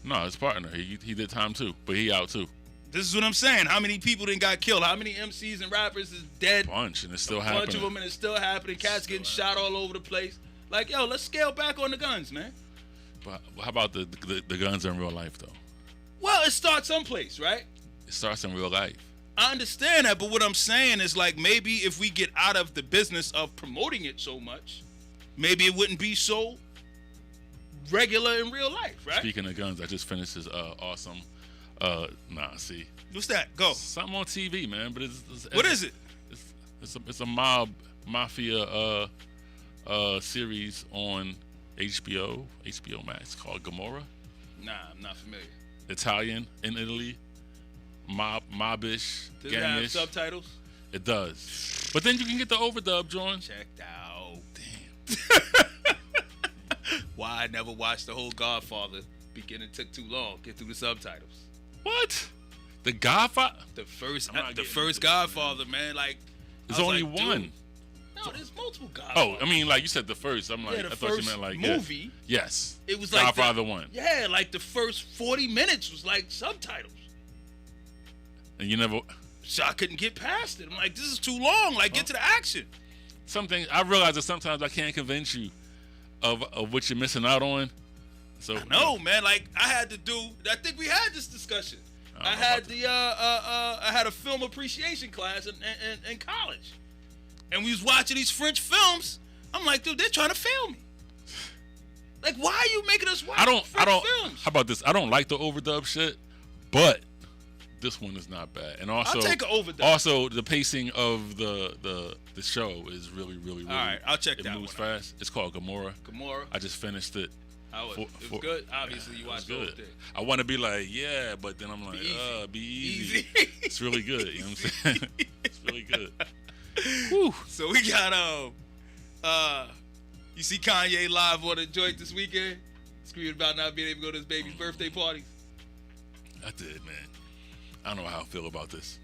No, his partner. He did time too, but he out too. This is what I'm saying. How many people didn't got killed? How many MCs and rappers is dead? Bunch, and it's still happening. A bunch of them, and it's still happening. Cats getting shot all over the place. Like, yo, let's scale back on the guns, man. But how about the guns in real life, though? Well, it starts someplace, right? It starts in real life. I understand that, but what I'm saying is, like, maybe if we get out of the business of promoting it so much, maybe it wouldn't be so regular in real life, right? Speaking of guns, I just finished this awesome. See. What's that? Go. Something on TV, man. But it's what is it? It's a mafia series on HBO Max called Gomorrah. Nah, I'm not familiar. Italian in Italy, mobbish, Does it have subtitles? It does, but then you can get the overdub, John. Checked out. Damn. Why I never watched the whole Godfather? Beginning took too long. Get through the subtitles. What? The Godfather? The first Godfather, man. Like, there's only one. Dude. No, there's multiple Godfathers. Oh, I mean, like you said, the first. I'm like, yeah, I thought you meant like movie. Yeah. Yes. It was Godfather like 1. Yeah, like the first 40 minutes was like subtitles. And you never. So I couldn't get past it. I'm like, this is too long. Like, get to the action. Something I realize that sometimes I can't convince you of what you're missing out on. So I know, man. Like, I had to do. I think we had this discussion. I had I had a film appreciation class in college, and we was watching these French films. I'm like, dude, they're trying to fail me. Like, why are you making us watch French films? How about this? I don't like the overdub shit, but this one is not bad. And also, I'll take an overdub. Also, the pacing of the show is really. All right, I'll check that one. It moves fast. It's called Gomorrah. Gomorrah. I just finished it. It was good. Obviously, you watched the whole thing. I want to be like, yeah, but then I'm like, be easy. It's really good. You know what I'm saying? It's really good. Whew. So we got you see Kanye live on the joint this weekend, screaming about not being able to go to his baby's birthday parties. I did, man. I don't know how I feel about this,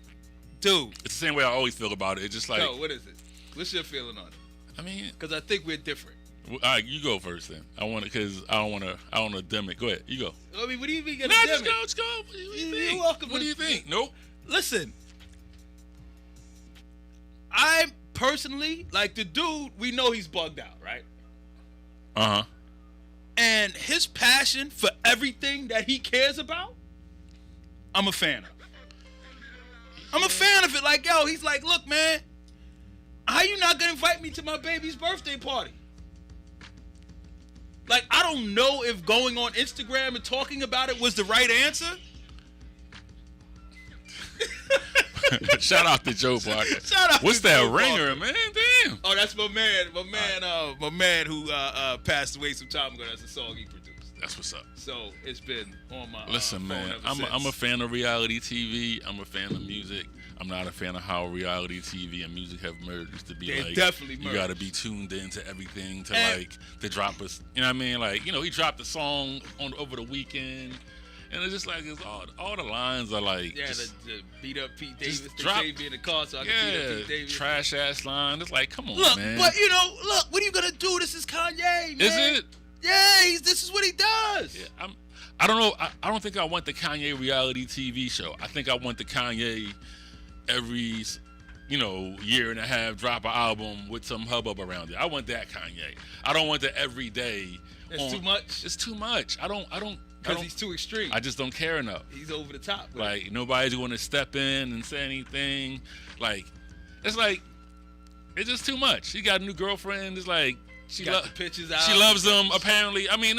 dude. It's the same way I always feel about it. It's just like, no, what is it? What's your feeling on it? I mean, because I think we're different. All right, you go first then. I want to, because I don't want to dim it. Go ahead, you go. I mean, what do you mean? Just go. What do you think? You're welcome. What do you think? Nope. Listen, I personally, like, the dude, we know he's bugged out, right? Uh-huh. And his passion for everything that he cares about, I'm a fan of. I'm a fan of it. Like, yo, he's like, look, man, how you not gonna invite me to my baby's birthday party? Like, I don't know if going on Instagram and talking about it was the right answer. Shout out to Joe Parker. Shout out. What's to that Joe ringer, Parker. man? Damn. Oh, that's my man. My man who passed away some time ago. That's a song he produced. That's what's up. So it's been on my listen, phone man. ever I'm a fan of reality TV. I'm a fan of music. I'm not a fan of how reality TV and music have merged to be they definitely merged. You got to be tuned into everything to drop us. You know what I mean? Like, you know, he dropped a song over the weekend. And it's just like, it's all the lines are like, yeah, the beat up Pete Davis. They drop, saved me in the car so I can beat up Pete Davis. Trash ass line. It's like, come on, look, man. But what are you gonna do? This is Kanye, man. Is it? Yeah, this is what he does. Yeah, I don't know. I don't think I want the Kanye reality TV show. I think I want the Kanye every, year and a half drop an album with some hubbub around it. I want that Kanye. I don't want the everyday. It's too much. It's too much. I don't. Because he's too extreme. I just don't care enough. He's over the top. Like, nobody's going to step in and say anything. Like, it's like, It's just too much. She got a new girlfriend. It's like She got the pictures out. She loves him. Apparently, I mean,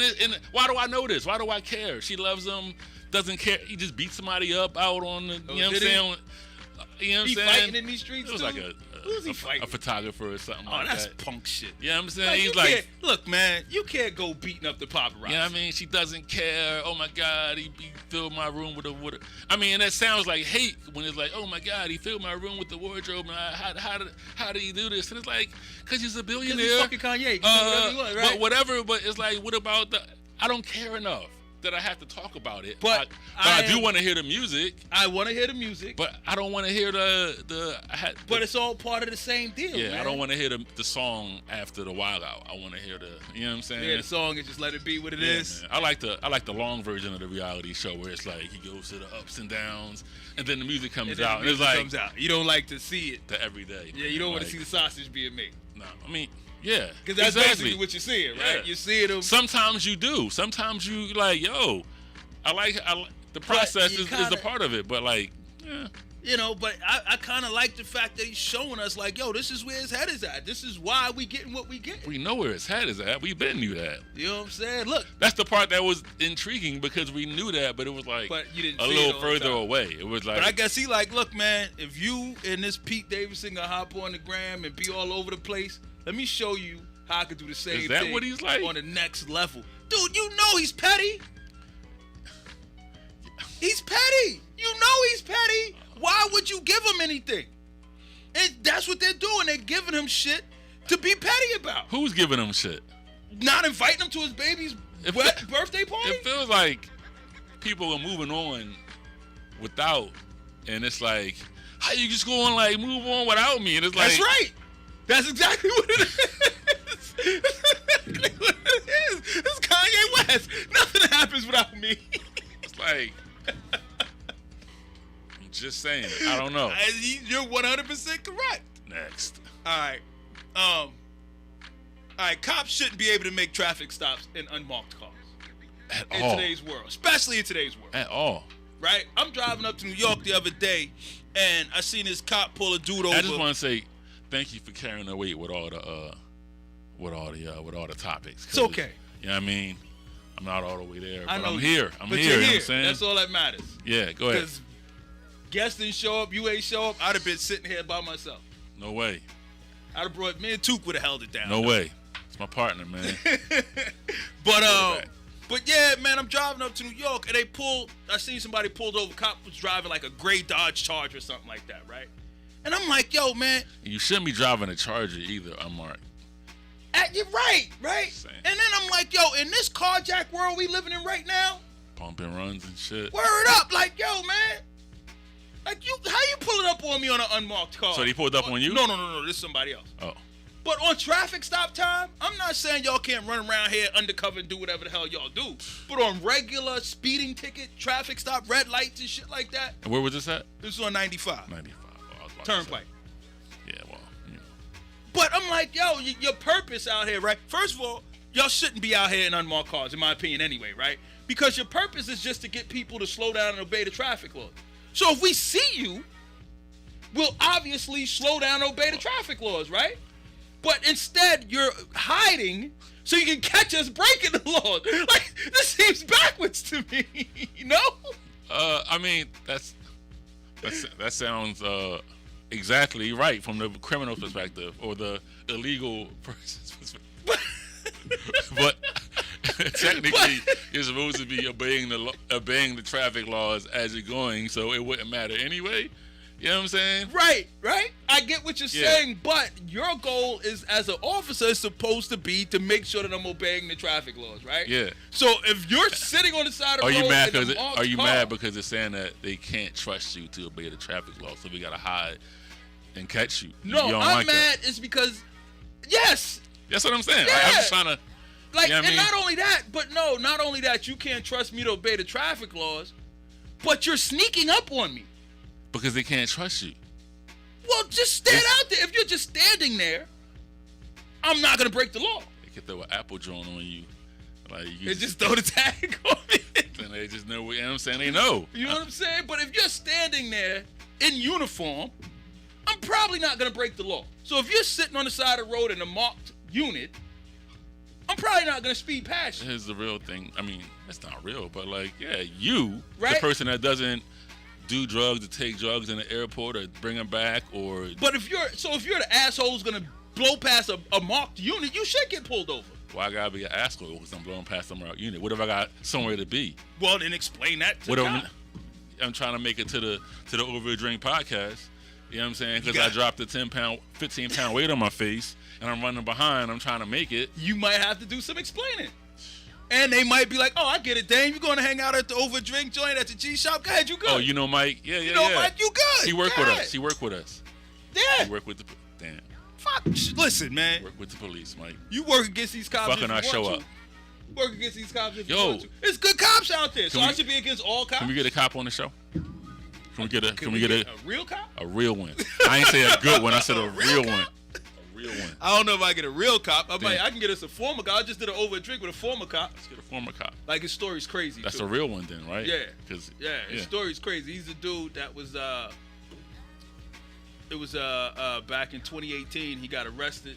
why do I know this? Why do I care? She loves him. Doesn't care. He just beat somebody up out on the. You know what I'm saying? You know what I'm saying? Fighting in these streets. It was too? like Who's he fighting? a photographer or something like that. Oh, that's punk shit. You know what I'm saying? He's like, look, man, you can't go beating up the paparazzi. You know what I mean? She doesn't care. Oh my God, he filled my room with a water. I mean, that sounds like hate when it's like, oh my God, he filled my room with the wardrobe. And how did he do this? And it's like, because he's a billionaire. Because he's fucking Kanye. Whatever you want, right? But whatever. But it's like, what about the? I don't care enough that I have to talk about it. But I do want to hear the music. I want to hear the music. But I don't want to hear But it's all part of the same deal. Yeah, man. I don't want to hear the song after the Wild Out. I want to hear you know what I'm saying? Yeah, the song and just let it be what it is. Man. I like the long version of the reality show where it's like he goes to the ups and downs, and then the music comes out. And it's like you don't like to see it. The everyday. Yeah, you don't want to see the sausage being made. No, I mean. Yeah, because that's basically what you're seeing, right? Yeah. You're seeing them. Sometimes you do. Sometimes you like, yo, I like the process is a part of it, but like, yeah. You know, but I kind of like the fact that he's showing us, like, yo, this is where his head is at. This is why we getting what we get. We know where his head is at. We been knew that. You know what I'm saying? Look, that's the part that was intriguing because we knew that, but it was like you didn't a little further away. It was like, but I guess he like, look, man, if you and this Pete Davidson gonna hop on the gram and be all over the place, let me show you how I could do the same thing. Is that what he's like? On the next level. Dude, you know he's petty. He's petty. You know he's petty. Why would you give him anything? And that's what they're doing. They're giving him shit to be petty about. Who's giving him shit? Not inviting him to his baby's birthday party? It feels like people are moving on without, and it's like, how you just going like move on without me? And it's like, that's right. That's exactly what it is. It's Kanye West. Nothing happens without me. It's like, I'm just saying. I don't know. You're 100% correct. Next. All right. Cops shouldn't be able to make traffic stops in unmarked cars. In today's world. Especially in today's world. At all. Right? I'm driving up to New York the other day, and I seen this cop pull a dude over. I just want to say, thank you for carrying the weight with all the topics. It's okay. You know what I mean? I'm not all the way there, but I'm here. I'm here. You know what I'm saying? That's all that matters. Yeah, go ahead. Because guests didn't show up, you ain't show up, I'd have been sitting here by myself. No way. I'd have brought me and Took would have held it down. No way. It's my partner, man. But yeah, man, I'm driving up to New York and I seen somebody pulled over. Cop was driving like a gray Dodge Charger or something like that, right? And I'm like, yo, man. You shouldn't be driving a Charger either, unmarked. You're right? Same. And then I'm like, yo, in this carjack world we living in right now. Pumping runs and shit. Word up, like, yo, man. Like, how you pulling up on me on an unmarked car? So he pulled up on you? No, this is somebody else. Oh. But on traffic stop time, I'm not saying y'all can't run around here undercover and do whatever the hell y'all do. But on regular speeding ticket, traffic stop, red lights and shit like that. And where was this at? This was on 95. 95. Oh, Turnpike. Yeah, well, you know. But I'm like, yo, your purpose out here, right? First of all, y'all shouldn't be out here in unmarked cars, in my opinion, anyway, right? Because your purpose is just to get people to slow down and obey the traffic laws. So if we see you, we'll obviously slow down and obey the traffic laws, right? But instead, you're hiding so you can catch us breaking the laws. Like, this seems backwards to me, you know? I mean, that sounds exactly right from the criminal perspective or the illegal person's perspective. But technically, you're supposed to be obeying the traffic laws as you're going, so it wouldn't matter anyway. You know what I'm saying? Right. I get what you're saying, but your goal is, as an officer, is supposed to be to make sure that I'm obeying the traffic laws, right? Yeah. So if you're sitting on the side of the road, are you mad because it's saying that they can't trust you to obey the traffic laws, so we gotta hide and catch you? No, you I'm mad. It's because, yes. That's what I'm saying. Yeah. I'm just trying to. Like, you know what I mean? not only that, you can't trust me to obey the traffic laws, but you're sneaking up on me. Because they can't trust you. Well, just stand out there. If you're just standing there, I'm not gonna break the law. They could throw an apple joint on you, like they just throw the tag on me. And they just know. You know what I'm saying? They know. You know what I'm saying? But if you're standing there in uniform, I'm probably not going to break the law. So if you're sitting on the side of the road in a marked unit, I'm probably not going to speed past you. Here's the real thing. I mean, that's not real, but like, yeah, you, right? The person that doesn't do drugs or take drugs in the airport or bring them back or. But if you're the asshole who's going to blow past a marked unit, you should get pulled over. Why I gotta be an asshole because I'm blowing past a marked unit? What if I got somewhere to be? Well, then explain that to the cop. I'm trying to make it to the Over a Drink podcast. You know what I'm saying? Because I dropped a 15-pound weight on my face, and I'm running behind. I'm trying to make it. You might have to do some explaining. And they might be like, oh, I get it, Dame. You're going to hang out at the Over a Drink joint at the G Shop? Go ahead, you good. Oh, you know Mike? Yeah. Mike, you good. He worked with us. Yeah. He worked with the... Damn. Fuck. Listen, man. Work with the police, Mike. You work against these cops fucking if you show want up. to. Work against these cops if you want to. It's good cops out there, so I should be against all cops. Can we get a cop on the show? Can we get a real cop? A real one. I ain't say a good one. I said a real one. A real one. I don't know if I get a real cop. I can get us a former cop. I just did an Over a Drink with a former cop. Let's get a former cop. Like, his story's crazy. That's too. a real one then, right? Yeah. His story's crazy. He's a dude that was it was back in 2018. He got arrested,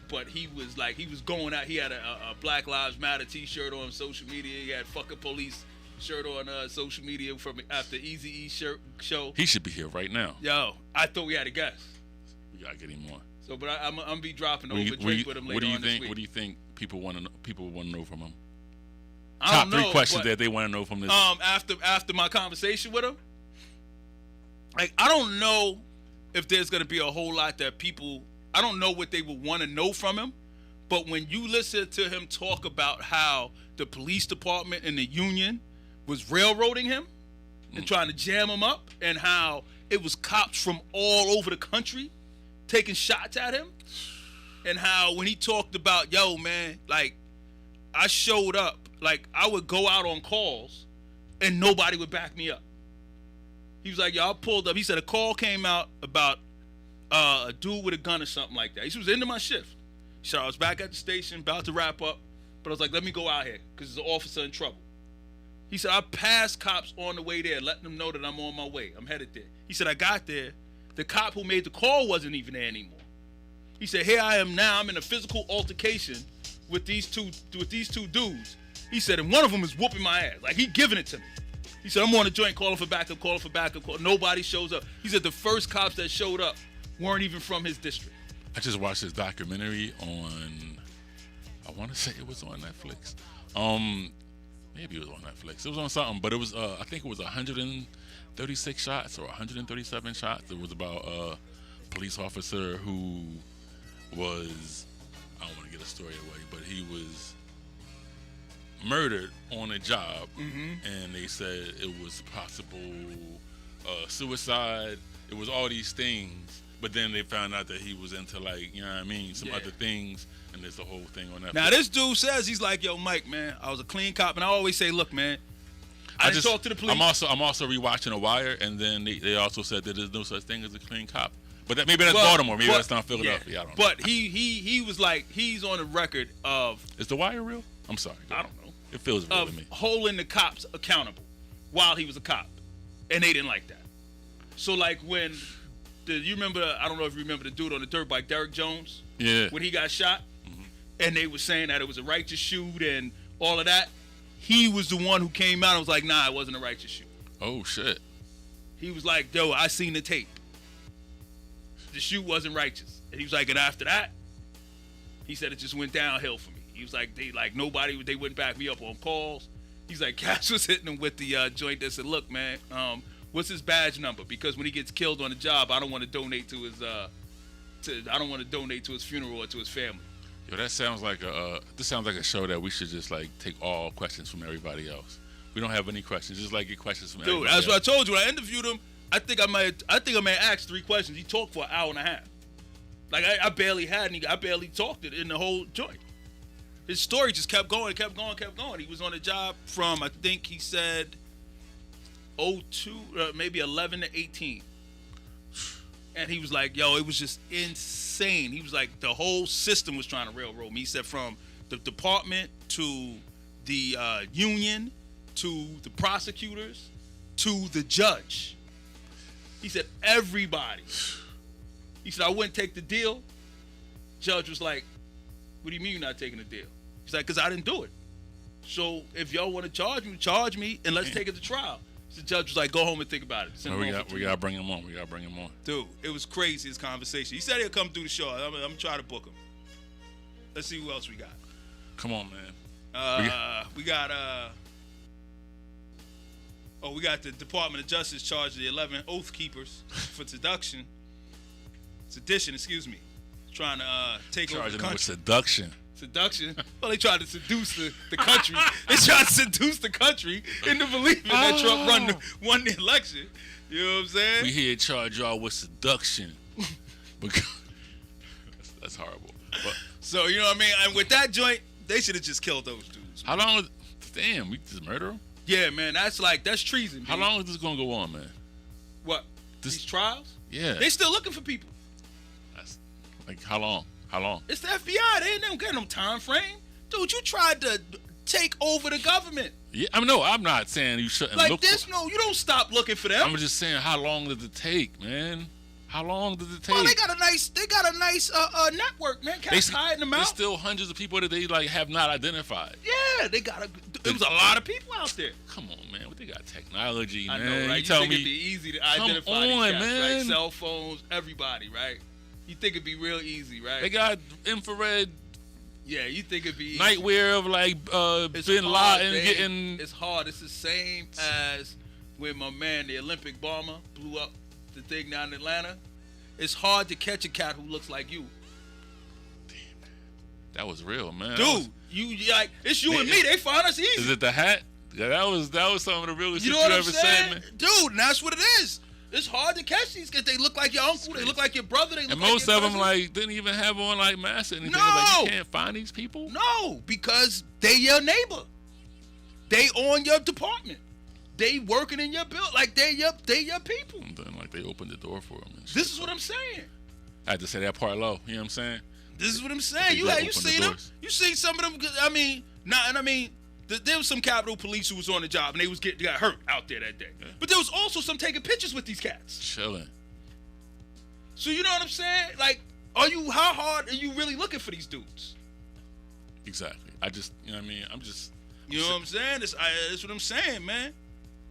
but he was going out. He had a Black Lives Matter T-shirt on social media. He had "fucking police" shirt on social media from after Eazy-E show. He should be here right now. Yo, I thought we had a guest. We gotta get him on. So, but I'm gonna be dropping Over a Drink with him later on this week. What do you think people want to know from him? I don't know, Top 3 questions that they want to know from this. After my conversation with him, like, I don't know if there's gonna be a whole lot that people. I don't know what they would want to know from him, but when you listen to him talk about how the police department and the union was railroading him and trying to jam him up, and how it was cops from all over the country taking shots at him, and how when he talked about, yo, man, like, I showed up, like, I would go out on calls and nobody would back me up. He was like, yo, I pulled up. He said a call came out about a dude with a gun or something like that. He was into my shift. So I was back at the station, about to wrap up, but I was like, let me go out here because there's an officer in trouble. He said, I passed cops on the way there, letting them know that I'm on my way. I'm headed there. He said, I got there. The cop who made the call wasn't even there anymore. He said, here I am now. I'm in a physical altercation with these two dudes. He said, and one of them is whooping my ass. Like, he giving it to me. He said, I'm on the joint calling for backup. Nobody shows up. He said the first cops that showed up weren't even from his district. I just watched this documentary on, I want to say it was on Netflix. Maybe it was on Netflix. It was on something, but it was, I think it was 136 shots or 137 shots. It was about a police officer who was, I don't want to get a story away, but he was murdered on a job, and they said it was possible suicide. It was all these things, but then they found out that he was into, like, you know what I mean, some other things, and there's the whole thing on that. Now this dude says, he's like, yo, Mike, man, I was a clean cop, and I always say, look, man, I just talk to the police. I'm also rewatching The Wire, and then they also said that there's no such thing as a clean cop. But maybe that's Baltimore, maybe that's not Philadelphia. Yeah. I don't know. But he was like, he's on the record of, is The Wire real? I'm sorry. I don't know. It feels real to me. Holding the cops accountable while he was a cop, and they didn't like that. So, like, when you remember, I don't know if you remember the dude on the dirt bike, Derek Jones. Yeah. When he got shot, and they were saying that it was a righteous shoot and all of that. He was the one who came out and was like, nah, it wasn't a righteous shoot. Oh shit. He was like, yo, I seen the tape. The shoot wasn't righteous. And he was like, and after that, he said it just went downhill for me. He was like, they wouldn't back me up on calls. He's like, Cash was hitting him with the joint that said, look, man, what's his badge number? Because when he gets killed on the job, I don't want to donate to his funeral or to his family. Yo, that sounds like a show that we should just, like, take all questions from everybody else. We don't have any questions. Just, like, get questions from everybody else. Dude, that's what I told you. When I interviewed him, I think I may ask 3 questions. He talked for an hour and a half. Like, I barely talked it in the whole joint. His story just kept going. He was on a job from, I think he said, 02, maybe 11 to 18. And he was like, yo, it was just insane. He was like, the whole system was trying to railroad me. He said from the department to the union to the prosecutors to the judge. He said everybody He said, I wouldn't take the deal. Judge was like, what do you mean you're not taking the deal? He's like, because I didn't do it. So if y'all want to charge me, and let's take it to trial. So the judge was like, go home and think about it. We got to bring him on. Dude, it was crazy, his conversation. He said he'll come through the show. I'm going to try to book him. Let's see who else we got. Come on, man. We got the Department of Justice charged the 11 Oath Keepers for sedition, trying to take over the country. With seduction. Well, they tried to seduce the country. They tried to seduce the country into believing that Trump won the election. You know what I'm saying? We here charge y'all with seduction. That's horrible. But, so, you know what I mean? And with that joint, they should have just killed those dudes. How long? Damn, we just murder them? Yeah, man. That's treason. How long is this going to go on, man? What? These trials? Yeah. They still looking for people. That's like, how long? It's the FBI. They ain't got no time frame. Dude, you tried to take over the government. Yeah, I mean, no, I'm not saying you shouldn't look no, you don't stop looking for them. I'm just saying, how long does it take, man? How long does it take? Well, they got a nice network, man. Cats hiding them out. There's still hundreds of people that they have not identified. Yeah, there was a lot of people out there. Come on, man. What they got technology, I man. know, right? You tell think me, it'd be easy to identify these cats, man. Right? Cell phones, everybody, right? You think it'd be real easy, right? They got infrared. Yeah, you think it'd be easy. Nightwear of Bin Laden getting. It's hard. It's the same as when my man, the Olympic bomber, blew up the thing down in Atlanta. It's hard to catch a cat who looks like you. Damn, that was real, man. Dude, it's you and me. They find us easy. Is it the hat? Yeah, that was some of the realest shit you ever said, man. Dude, and that's what it is. It's hard to catch these because they look like your uncle, they look like your brother, they look and like most your of them cousin. didn't even have on masks or anything. No, like, you can't find these people. No, because they your neighbor. They on your department. They working in your building. Like they your people. And then they opened the door for them. And this is what I'm saying. I had to say that part low. You know what I'm saying? This is what I'm saying. You seen them? You seen some of them? I mean, there was some Capitol Police who was on the job and they got hurt out there that day. Yeah. But there was also some taking pictures with these cats. Chilling. So you know what I'm saying? Like, how hard are you really looking for these dudes? Exactly. I just, you know what I mean? You know what I'm saying? That's what I'm saying, man.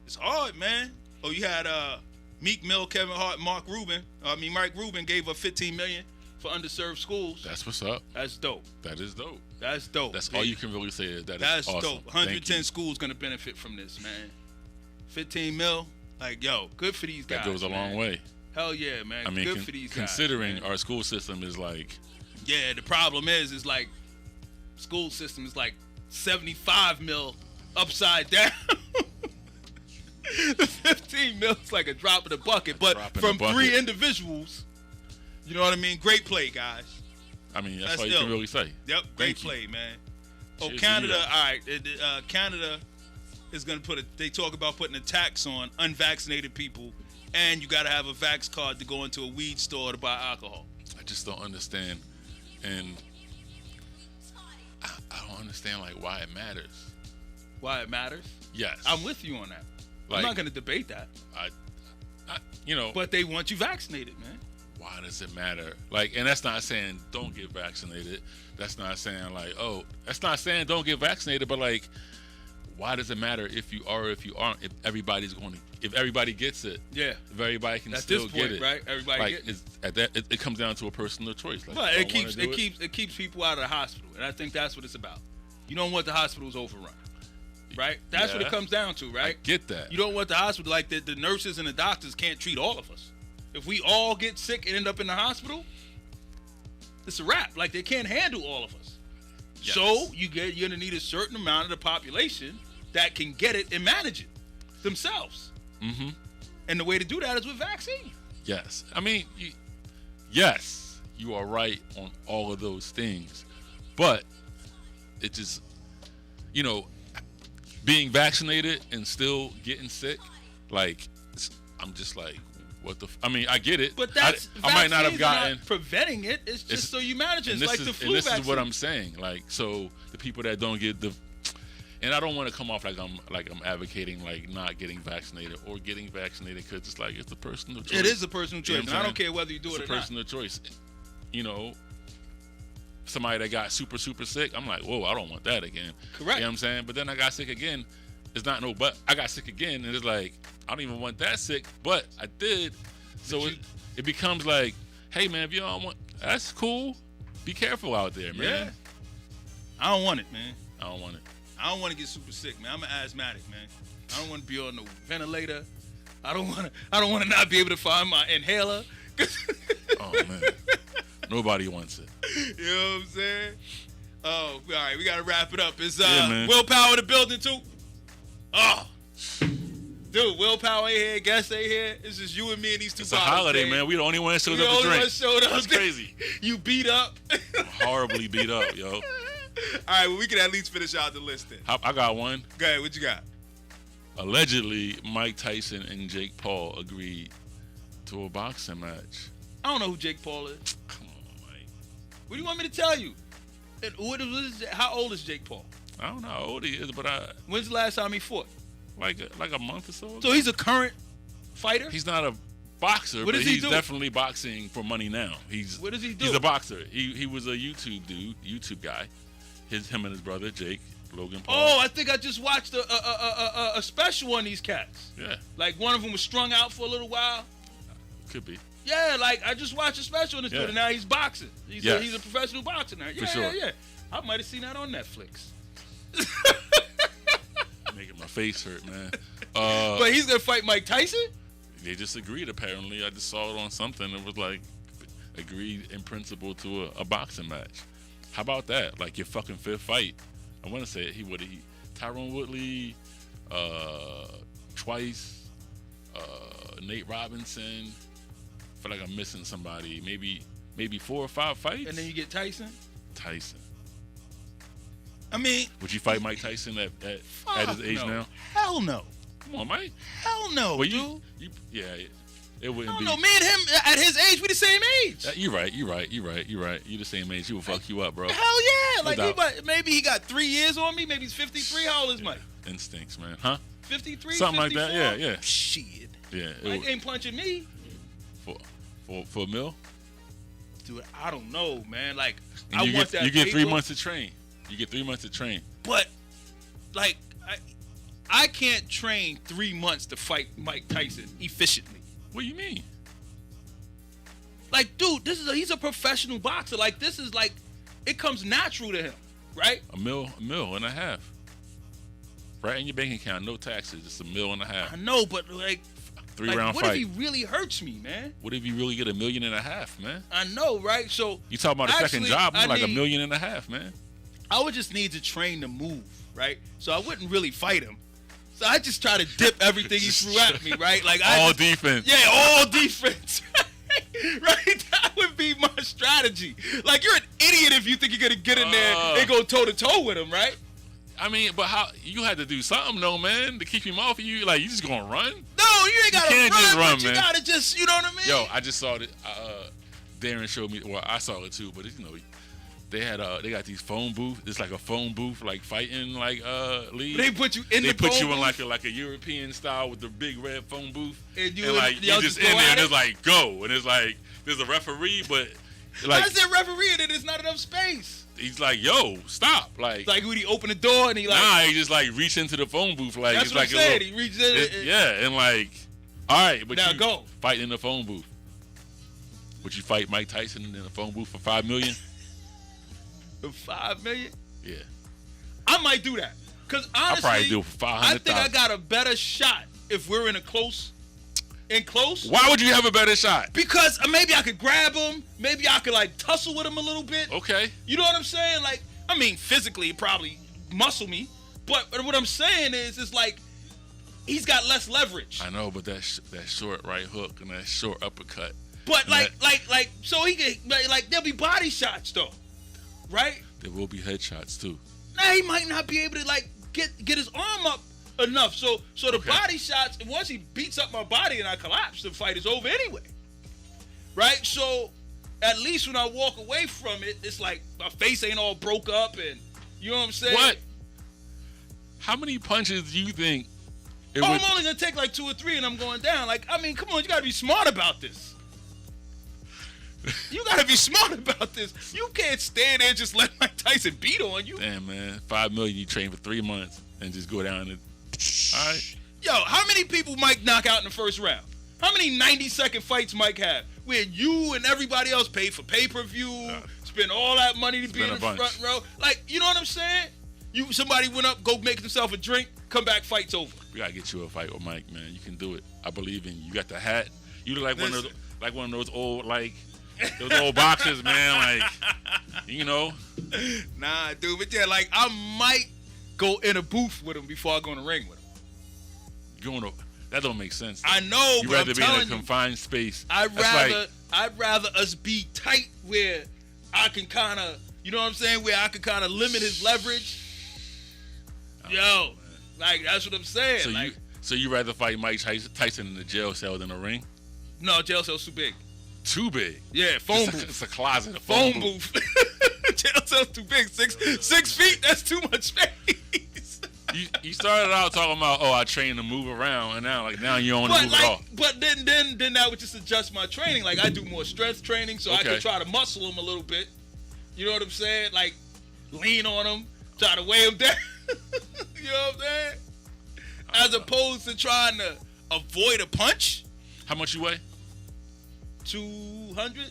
It's hard, man. Oh, you had Meek Mill, Kevin Hart, Mike Rubin gave up $15 million for underserved schools. That's what's up. That's dope. That is dope. That's dope. That's all you can really say is that's awesome. Dope. 110 schools gonna benefit from this, man. 15 mil, good for these guys. That goes a long way. Hell yeah, man. I mean, good for these guys. Considering our school system is yeah, the problem is school system is 75 mil upside down. The 15 mil is like a drop in the bucket, but from 3 individuals, you know what I mean? Great play, guys. I mean, that's all you can really say. Yep, great play, man. Oh, Canada, all right. Canada is going to they talk about putting a tax on unvaccinated people, and you got to have a vax card to go into a weed store to buy alcohol. I just don't understand. And I don't understand, why it matters. Why it matters? Yes. I'm with you on that. I'm not going to debate that. But they want you vaccinated, man. Why does it matter? And that's not saying don't get vaccinated. That's not saying that's not saying don't get vaccinated. But why does it matter if you are or if you aren't? If everybody gets it, yeah. If everybody can at still this point, get it, right? Everybody gets it. It comes down to a personal choice. It keeps people out of the hospital, and I think that's what it's about. You don't want the hospitals overrun. Right? That's what it comes down to, right? I get that. You don't want the hospital, the nurses and the doctors can't treat all of us. If we all get sick and end up in the hospital, it's a wrap. They can't handle all of us. Yes. So you're going to need a certain amount of the population that can get it and manage it themselves. Mm-hmm. And the way to do that is with vaccine. Yes. I mean, yes, you are right on all of those things. But it just, being vaccinated and still getting sick, I'm just what the? I mean, I get it. But that's I might not have gotten not preventing it. It's just so you manage it. It's like the flu and this vaccine. is what I'm saying. So the people that don't get And I don't want to come off like I'm advocating like not getting vaccinated or getting vaccinated, because it's like it's a personal choice. It is a personal choice, and I don't care whether you do it or not. It's a personal choice. You know, somebody that got super sick, I'm like, whoa, I don't want that again. Correct. You know what I'm saying? But then I got sick again. It's not no but. I got sick again, and it's like I don't even want that sick, but I did. So it becomes like, hey man, if you don't want, that's cool. Be careful out there, man. Yeah. I don't want it, man. I don't want it. I don't want to get super sick, man. I'm an asthmatic, man. I don't want to be on no ventilator. I don't want to not be able to find my inhaler. Oh man, nobody wants it. You know what I'm saying? Oh, all right, we gotta wrap it up. Is man. Willpower in the building too? Oh, dude, Willpower ain't here. Guest ain't here. It's just you and me and these two. It's a holiday, man. We the only one showed up to drink. That's crazy. You beat up. Horribly beat up, yo. All right, well, we can at least finish out the list then. I got one. Go ahead, what you got? Allegedly, Mike Tyson and Jake Paul agreed to a boxing match. I don't know who Jake Paul is. Come on, Mike. What do you want me to tell you? And how old is Jake Paul? I don't know how old he is, but when's the last time he fought? Like a month or so ago. So he's a current fighter? He's not a boxer, what but does he he's do? Definitely boxing for money now. What does he do? He's a boxer. He was a YouTube guy. Him and his brother Jake Logan Paul. Oh, I think I just watched a special on these cats. Yeah. Like one of them was strung out for a little while. Could be. Yeah, like I just watched a special on this dude, and now he's boxing. He's a professional boxer now. Yeah, for sure. Yeah. I might have seen that on Netflix. Making my face hurt, man. But he's gonna fight Mike Tyson? They just agreed, apparently. I just saw it on something. It was like agreed in principle to a boxing match. How about that? Like your fucking fifth fight. I want to say he Tyrone Woodley, twice, Nate Robinson. I feel like I'm missing somebody. Maybe 4 or 5 fights. And then you get Tyson? Tyson. I mean, would you fight Mike Tyson at his age now? Hell no. Come on, Mike. Hell no, well, dude. It wouldn't be. No, me and him at his age, we the same age. You're right. You the same age. He will fuck you up, bro. Hell yeah. Like maybe he got 3 years on me. Maybe he's 53. How old is Mike? Instincts, man. Huh? 53, something 54? like that. Yeah. Shit. Yeah. Mike ain't punching me. For a mill? Dude, I don't know, man. Like, and want that. You get 3 months to train. But, like, I can't train 3 months to fight Mike Tyson efficiently. What do you mean? Like, dude, he's a professional boxer. Like, this is like, it comes natural to him, right? A mill and a half. Right in your bank account, no taxes. It's $1.5 million. I know, but like, 3-round what fight. if he really hurts me, man? What if you really get $1.5 million, man? I know, right? So you talking about a second job? Like $1.5 million, man. I would just need to train to move, right? So I wouldn't really fight him. So I just try to dip everything he threw at me, right? Like all defense. Yeah, all defense. Right? That would be my strategy. Like, you're an idiot if you think you're gonna get in there and go toe to toe with him, right? I mean, but how you had to do something though, man, to keep him off of you. Like, you just gonna run? No, you ain't gotta run, just run, but man. you gotta just, you know what I mean? Yo, I just saw it. Darren showed me. Well, I saw it too, but they got these phone booths. It's like a phone booth, like fighting, like league. They put you in the phone booth? They put you in like a European style with the big red phone booth. And you just in there, and it's like go, and it's like there's a referee, but like how's there referee and there's not enough space? He's like, yo, stop! Like when he open the door and he like, nah, he just like reach into the phone booth, like that's it's what like I'm saying. He reaches in. And like, all right, but now you go fight in the phone booth. Would you fight Mike Tyson in the phone booth for $5 million? For $5 million? Yeah, I might do that. Cause honestly, I'll probably do it for $500,000. I think I got a better shot if we're in close. Why would you have a better shot? Because maybe I could grab him. Maybe I could like tussle with him a little bit. Okay. You know what I'm saying? Like, I mean, physically, he'd probably muscle me. But what I'm saying is, it's like he's got less leverage. I know, but that short right hook and that short uppercut. But so he could like there'll be body shots though, right? There will be headshots too. Now he might not be able to like get his arm up enough. So the body shots, once he beats up my body and I collapse, the fight is over anyway. Right? So at least when I walk away from it, it's like my face ain't all broke up and you know what I'm saying? What? How many punches do you think? I'm only gonna take like 2 or 3, and I'm going down. Like, I mean, come on, you gotta be smart about this. You gotta be smart about this. You can't stand there and just let Mike Tyson beat on you. Damn, man, $5 million. You train for 3 months and just go down and. All right. Yo, how many people Mike knock out in the first round? How many 90-second fights Mike have where you and everybody else paid for pay-per-view, spend all that money to be in the front row? Like, you know what I'm saying? Somebody went up, go make himself a drink, come back, fight's over. We gotta get you a fight with Mike, man. You can do it. I believe in you. You got the hat. You look like one of those old boxers, man. Like, you know. Nah, dude, but yeah, like I might go in a booth with him before I go in the ring with him. That don't make sense. I know, you but rather I'm be in a telling confined space. I'd rather us be tight where I can kind of, you know what I'm saying, where I can kind of limit his leverage. Yo, like that's what I'm saying. So you rather fight Mike Tyson in the jail cell than a ring? No, jail cell's too big. Too big? Yeah, phone booth. It's a closet. A phone booth. Jail cell's too big. 6 feet. That's too much space. You started out talking about, I train to move around, and now you don't want to move at all. But then that would just adjust my training. Like I do more strength training, so I can try to muscle him a little bit. You know what I'm saying? Like lean on him, try to weigh him down. You know what I'm saying? As opposed to trying to avoid a punch. How much you weigh? 200.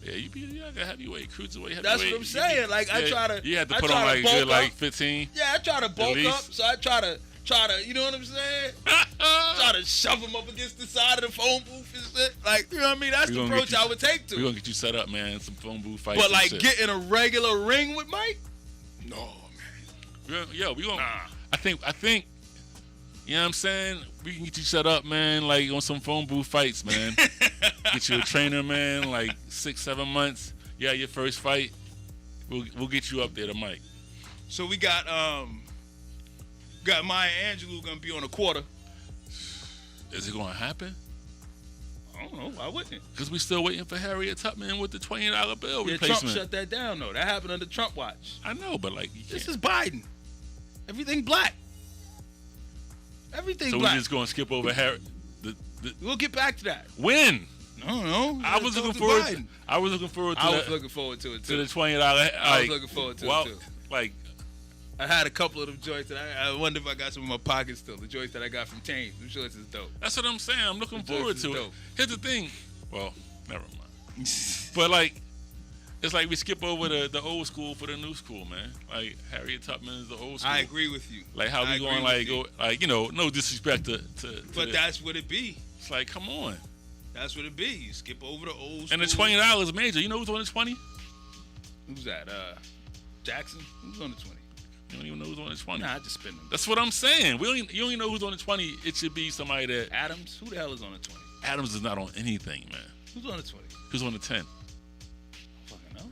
Yeah, you be like a heavyweight, cruiserweight. That's what I'm saying. I try to. You had to put on like good, like 15. Yeah, I try to bulk up. So I try to. You know what I'm saying? Try to shove him up against the side of the phone booth and shit. Like, you know what I mean? That's the approach I would take to. We're gonna get you set up, man. Some phone booth fights. But like get in a regular ring with Mike? No, man. Yo, we gonna. Nah. I think. You know what I'm saying? We can get you set up, man, like on some phone booth fights, man. Get you a trainer, man, like 6-7 months. Yeah, your first fight. We'll get you up there to Mike. So we got Maya Angelou gonna be on a quarter. Is it gonna happen? I don't know. Why wouldn't it? Because we still waiting for Harriet Tubman with the $20 bill replacement. Trump shut that down though. That happened under Trump watch. I know, but like you can't. This is Biden. Everything black. Everything so black. So we're just gonna skip over Harriet. We'll get back to that. When? I don't know. I was looking forward to it. I was looking forward to it too. To the $20. I was looking forward to it too. Like, I had a couple of them joints that I wonder if I got some in my pocket still. The joints that I got from Tame. Them joints is dope. That's what I'm saying. I'm looking forward to it. Here's the thing. Well, never mind. But like, it's like we skip over the old school for the new school, man. Like Harriet Tubman is the old school. I agree with you. Like how we going no disrespect to but that's what it be. It's like, come on. That's what it be. You skip over the old school. And the $20 major. You know who's on the 20? Who's that? Jackson? Who's on the 20? You don't even know who's on the 20. Nah, I just spin them. That's what I'm saying. You only know who's on the 20. It should be somebody that... Adams? Who the hell is on the 20? Adams is not on anything, man. Who's on the 20? Who's on the 10? I don't fucking know.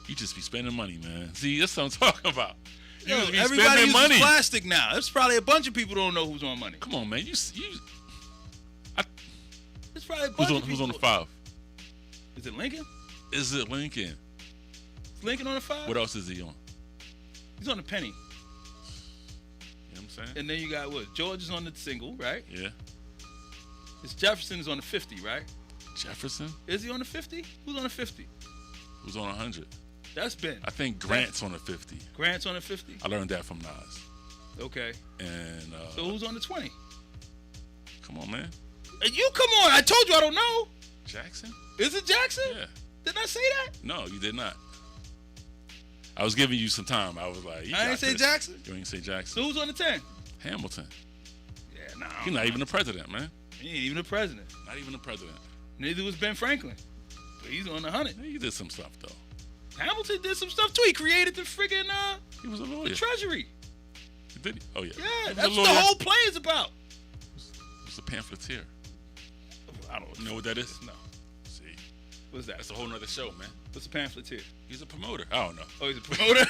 You just be spending money, man. See, that's what I'm talking about. You just be everybody uses money. Plastic now. There's probably a bunch of people don't know who's on money. Come on, man. There's probably a bunch of people. Who's on the 5? Is it Lincoln? Is it Lincoln? Is Lincoln on the 5? What else is he on? He's on the penny. You know what I'm saying? And then you got what? George is on the single, right? Yeah. It's Jefferson is on the 50, right? Jefferson? Is he on the 50? Who's on the 50? Who's on 100? That's Ben. I think Grant's on the 50. Grant's on the 50? I learned that from Nas. Okay. And so who's on the 20? Come on, man. You come on. I told you I don't know. Jackson? Is it Jackson? Yeah. Didn't I say that? No, you did not. I was giving you some time. I was like, I didn't say Jackson. You ain't say Jackson. So who's on the 10? Hamilton. Yeah, nah. He's not even the president, man. He ain't even the president. Not even the president. Neither was Ben Franklin. But he's on the 100. He did some stuff, though. Hamilton did some stuff, too. He created the friggin' he was a lawyer. The Treasury. Did he? Oh, yeah. Yeah, that's what the whole play is about. He was a pamphleteer. I don't know what that is. No. See. What's that? That's a whole nother show, man. What's a pamphleteer? He's a promoter. I don't know. Oh, he's a promoter?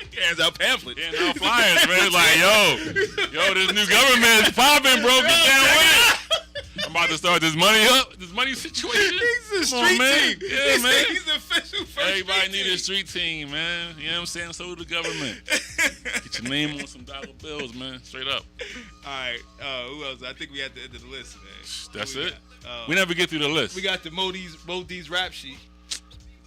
He hands out pamphlets. He hands out flyers, man. It's like, yo, this new government is popping, bro. Get down with it. I'm about about to start this money up, this money situation. He's a street team. Yeah, man. He's the official first Everybody street need a street team, man. You know what I'm saying? So do the government. Get your name on some dollar bills, man. Straight up. All right. Who else? I think we at the end of the list, man. That's it. We never get through the list. We got the Modi's rap sheet.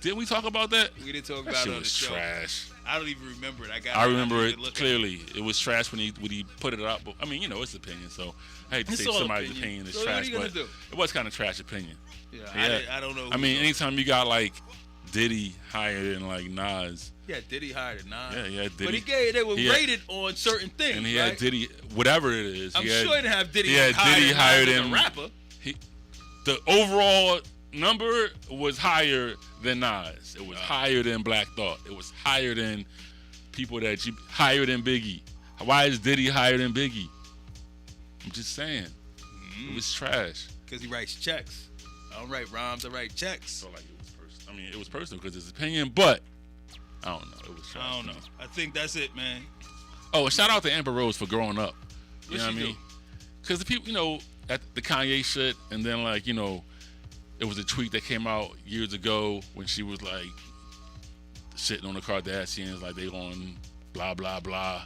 Didn't we talk about that? We didn't talk That about shit it on the was show. trash. I don't even remember it. I remember it clearly. It was trash when he put it out. But I mean, you know, it's opinion. So I hate to say somebody's opinion is trash, but it was kind of trash opinion. Yeah. I don't know. I mean, anytime you got like Diddy higher than like Nas. Yeah, Diddy higher than Nas. Yeah, Diddy. But they were rated on certain things. And he had Diddy, whatever it is. I'm sure he didn't have Diddy. He had Diddy higher than a rapper. The overall number was higher than Nas. It was higher than Black Thought. It was higher than people higher than Biggie. Why is Diddy higher than Biggie? I'm just saying. It was trash. Because he writes checks. I don't write rhymes, I write checks. So like it was personal. I mean, it was personal because it's opinion, but I don't know. It was trash. I don't know. I think that's it, man. Oh, and shout out to Amber Rose for growing up. You know what I mean? do? Because the people, you know, at the Kanye shit, and then like, you know, it was a tweet that came out years ago when she was like shitting on the Kardashians, like they on blah blah blah,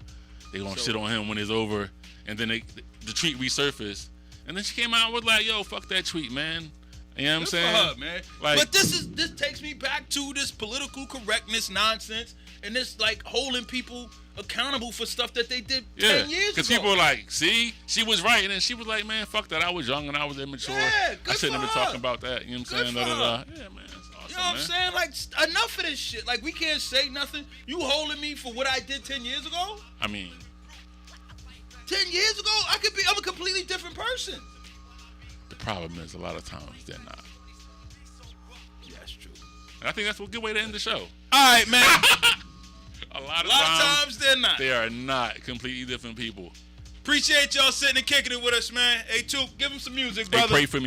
they gonna shit on him when it's over, and then the tweet resurfaced, and then she came out with like, yo, fuck that tweet, man. You know what I'm saying? For her, man. Like, but this takes me back to this political correctness nonsense and this like holding people accountable for stuff that they did 10 years ago. Because people were like, see, she was right, and then she was like, man, fuck that. I was young and I was immature. Yeah, good I shouldn't have been for her. talking about that. You know what I'm saying? Good for her. Yeah, man. That's awesome, You know what I'm saying? Like, enough of this shit. Like, we can't say nothing. You holding me for what I did 10 years ago? I mean, 10 years ago, I'm a completely different person. the problem is a lot of times they're not. Yeah, that's true. And I think that's a good way to end the show. All right, man. A lot of times they're not. They are not completely different people. Appreciate y'all sitting and kicking it with us, man. Hey, Toop, give him some music, Hey, brother. pray for me.